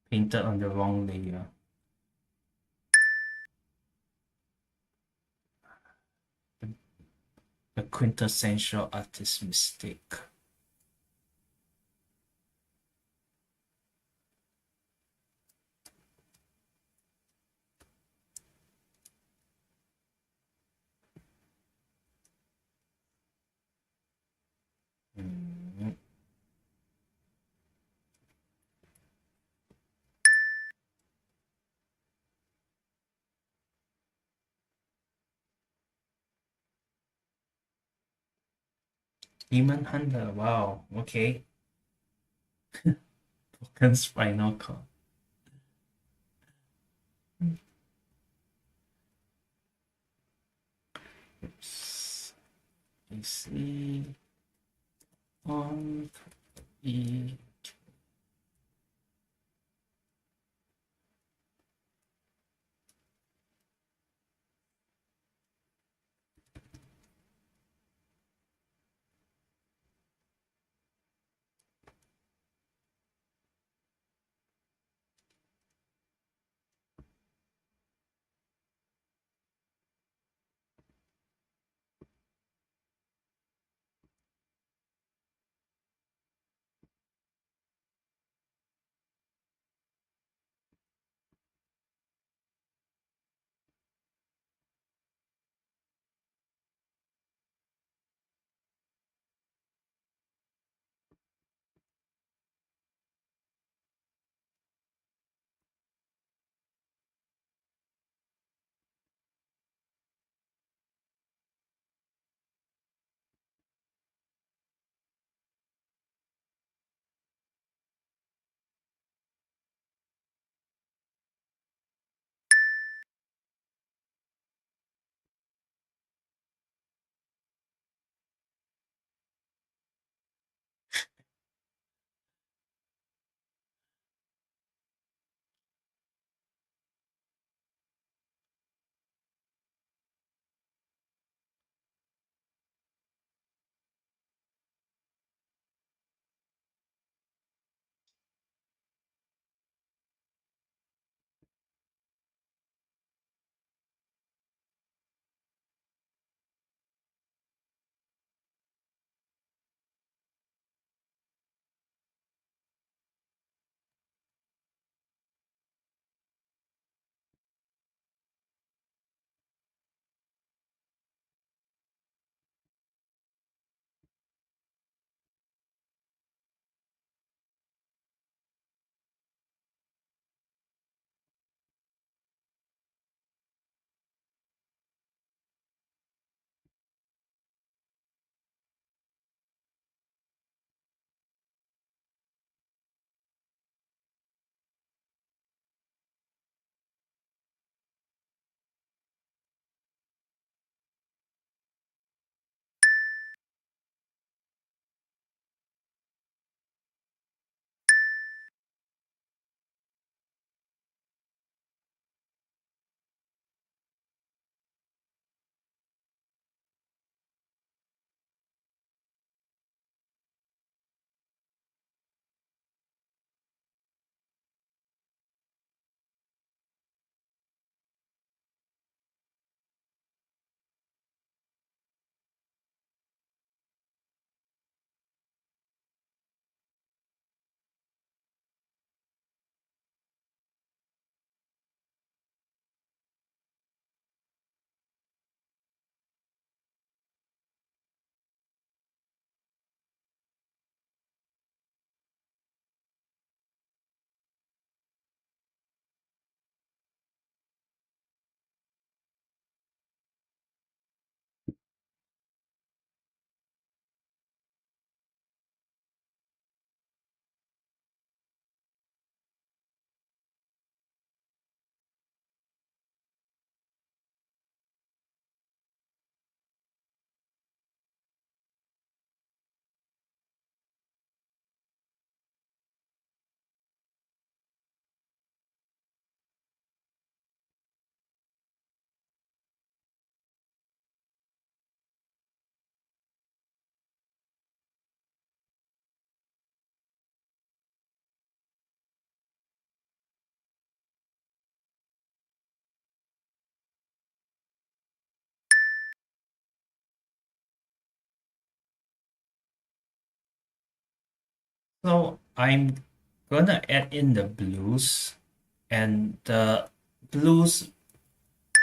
Painted on the wrong layer. The quintessential artist mistake. Mm. Demon Hunter. Wow. Okay. Broken spinal cord. Oops. You see on E. So I'm gonna add in the blues, and the blues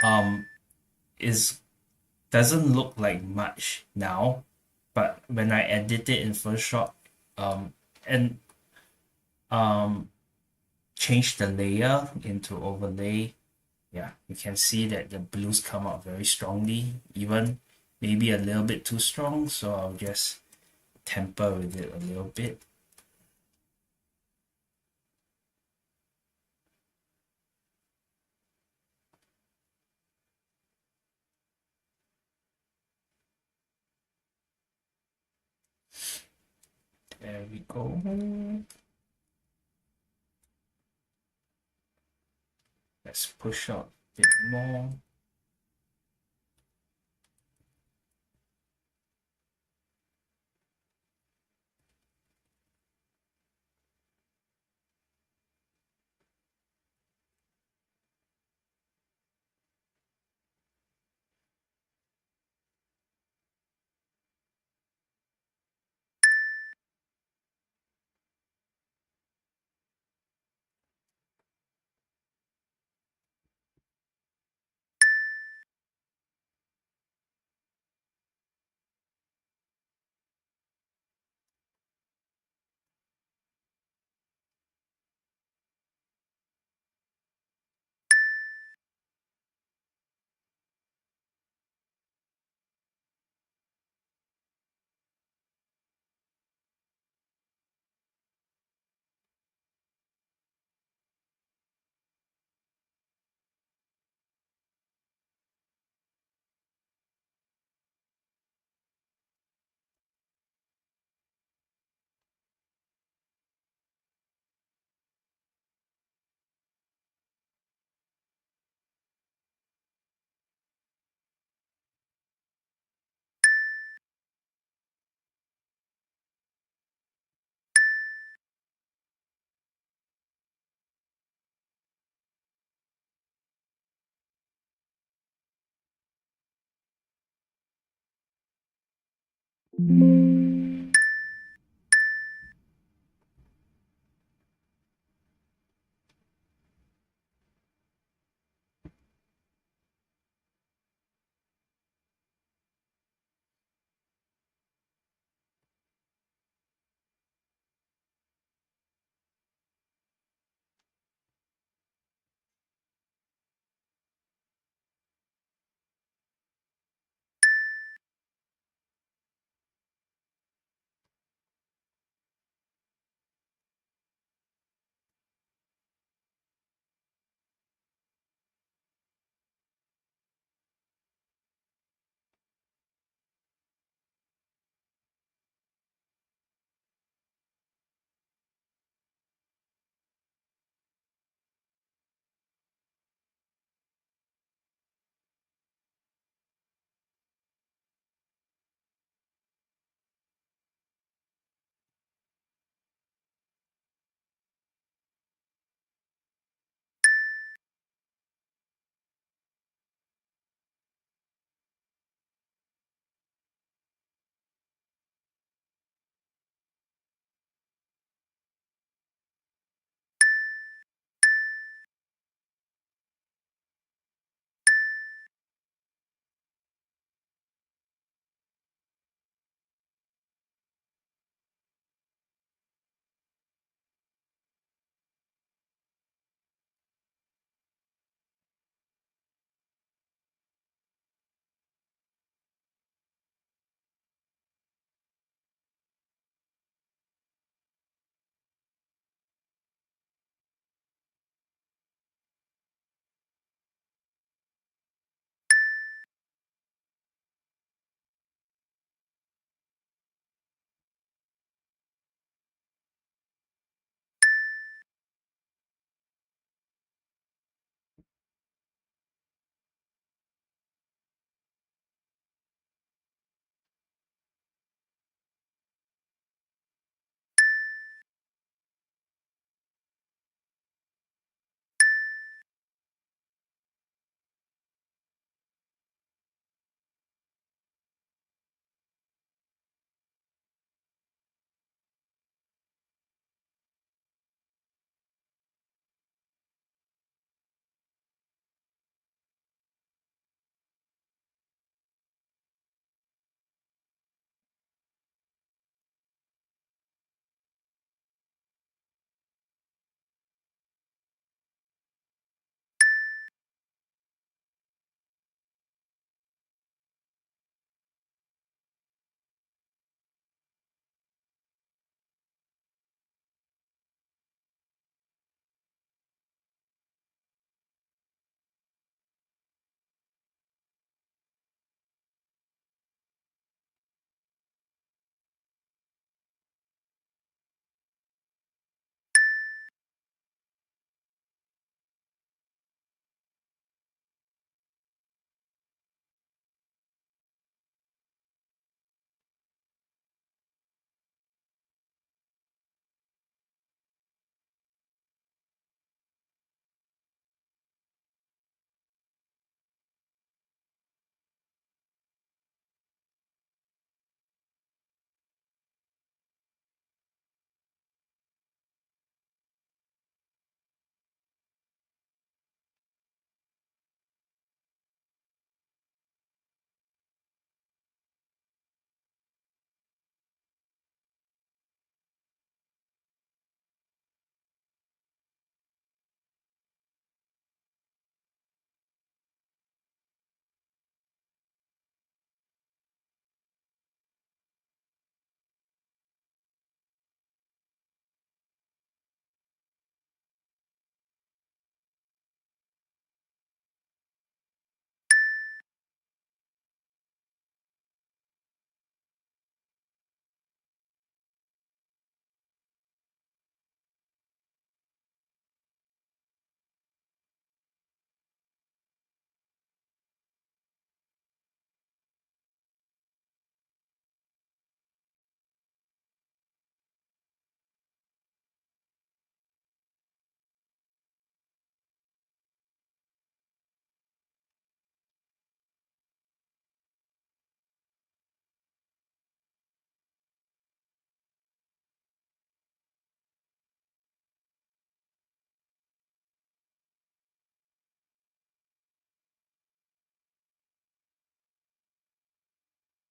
um is doesn't look like much now, but when I edit it in Photoshop and um change the layer into overlay, yeah, you can see that the blues come out very strongly, even maybe a little bit too strong, so I'll just temper with it a little bit. There we go. Let's push out a bit more.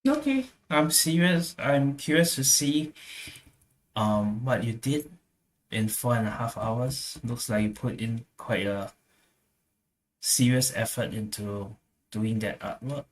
Okay, I'm serious. I'm curious to see what you did in 4.5 hours. Looks like you put in quite a serious effort into doing that artwork.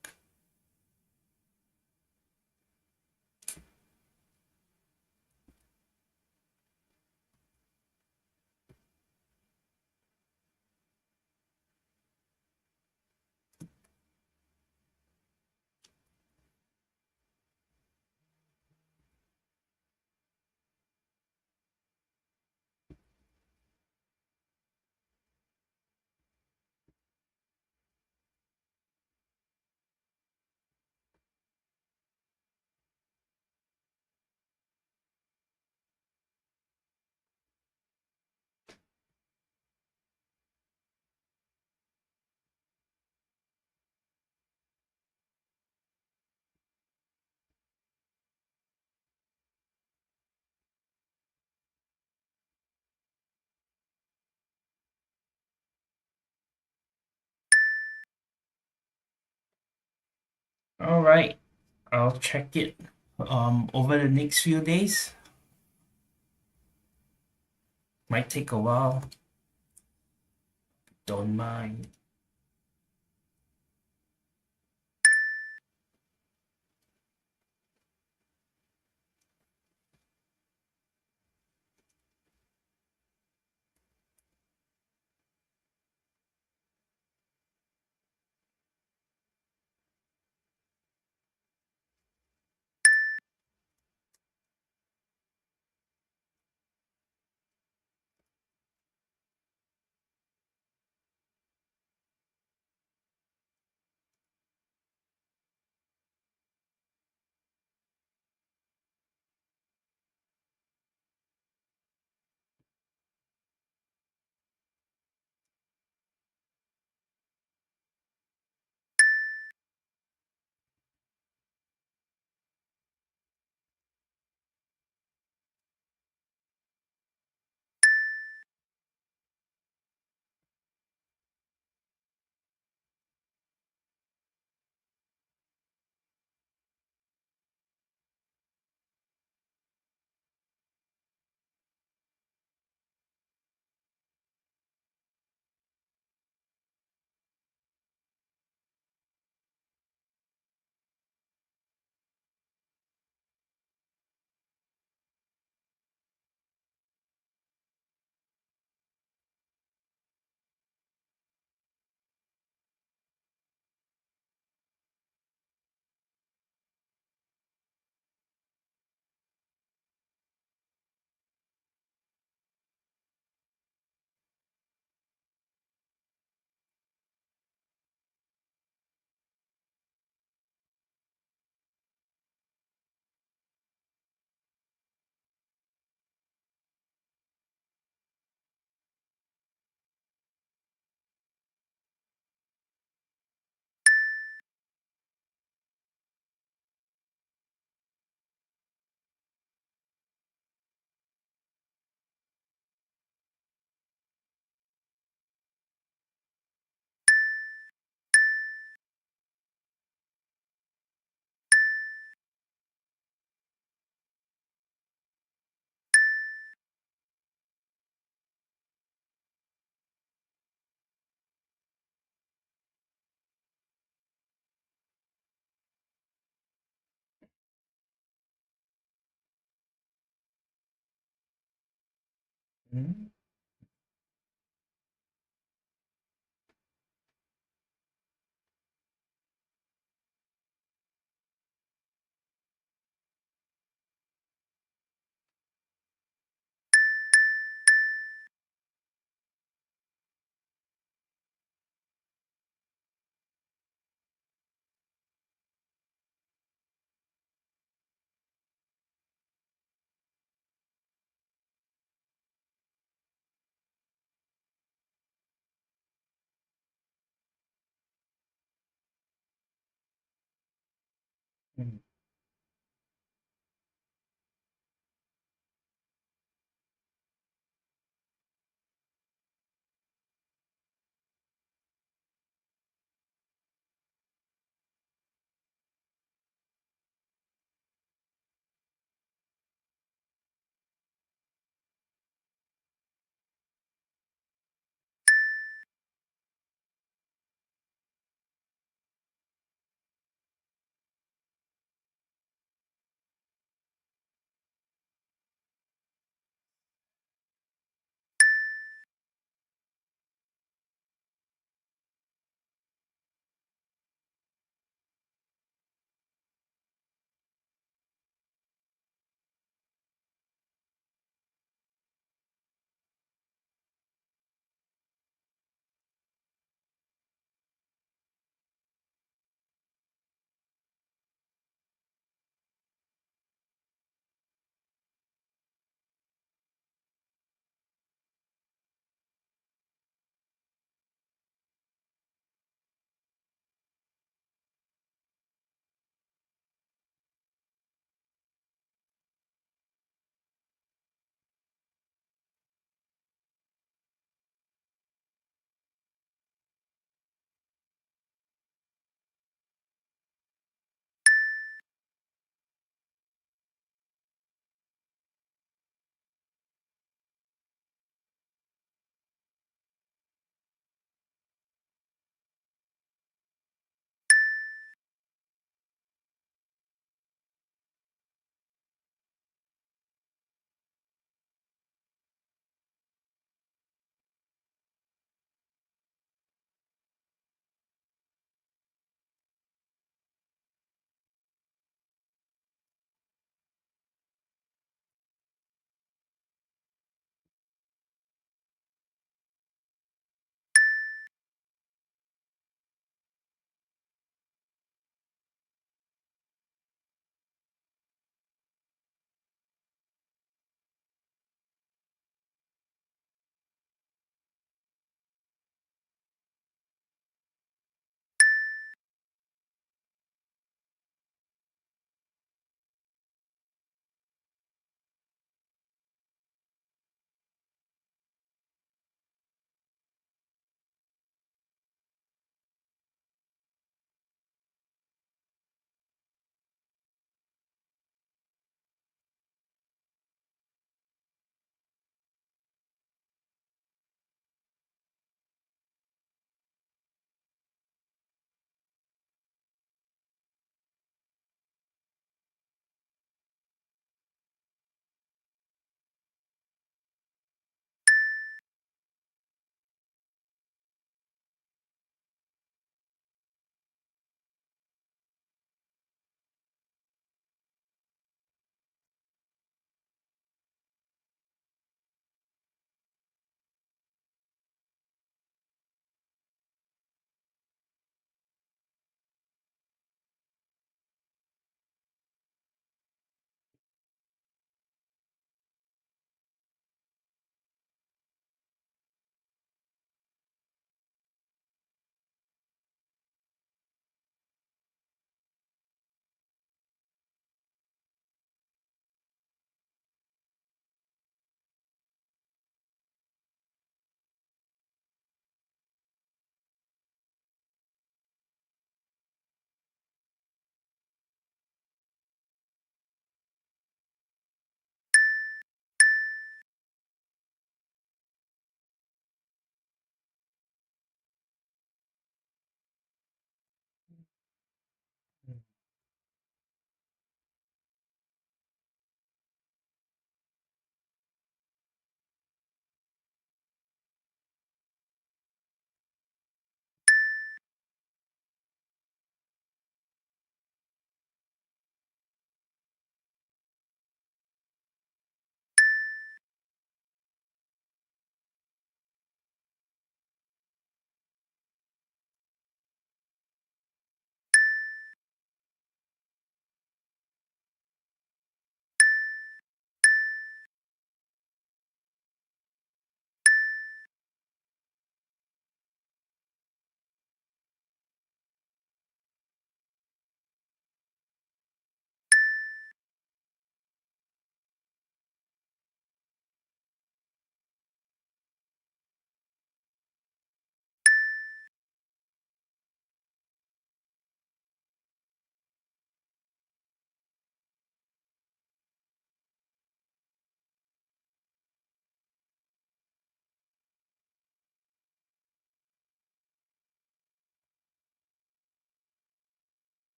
All right, I'll check it over the next few days. Might take a while. Don't mind. Mhm. Mhm.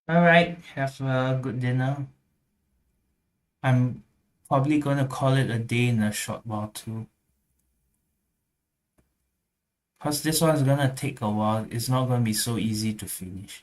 All right, have a good dinner. I'm probably gonna call it a day in a short while too. Because this one's gonna take a while. It's not gonna be so easy to finish.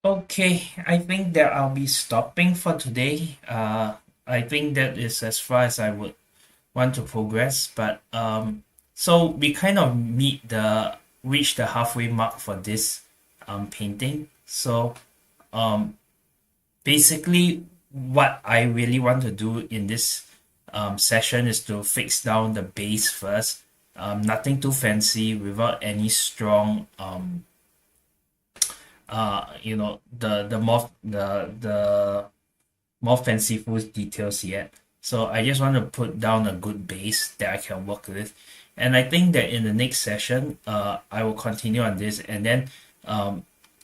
Okay, I think that I'll be stopping for today. I think that is as far as I would want to progress, but so we kind of reach the halfway mark for this painting. So um basically what I really want to do in this session is to fix down the base first. Nothing too fancy without any strong the more fanciful details yet. So I just want to put down a good base that I can work with. And I think that in the next session, I will continue on this, and then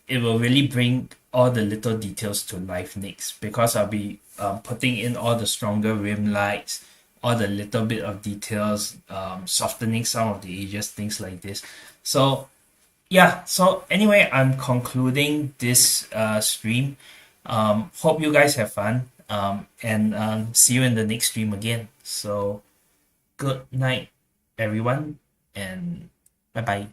it will really bring all the little details to life next, because I'll be putting in all the stronger rim lights, all the little bit of details, softening some of the edges, things like this. So yeah, so anyway, I'm concluding this stream. Hope you guys have fun. And see you in the next stream again. So good night, everyone, and bye bye.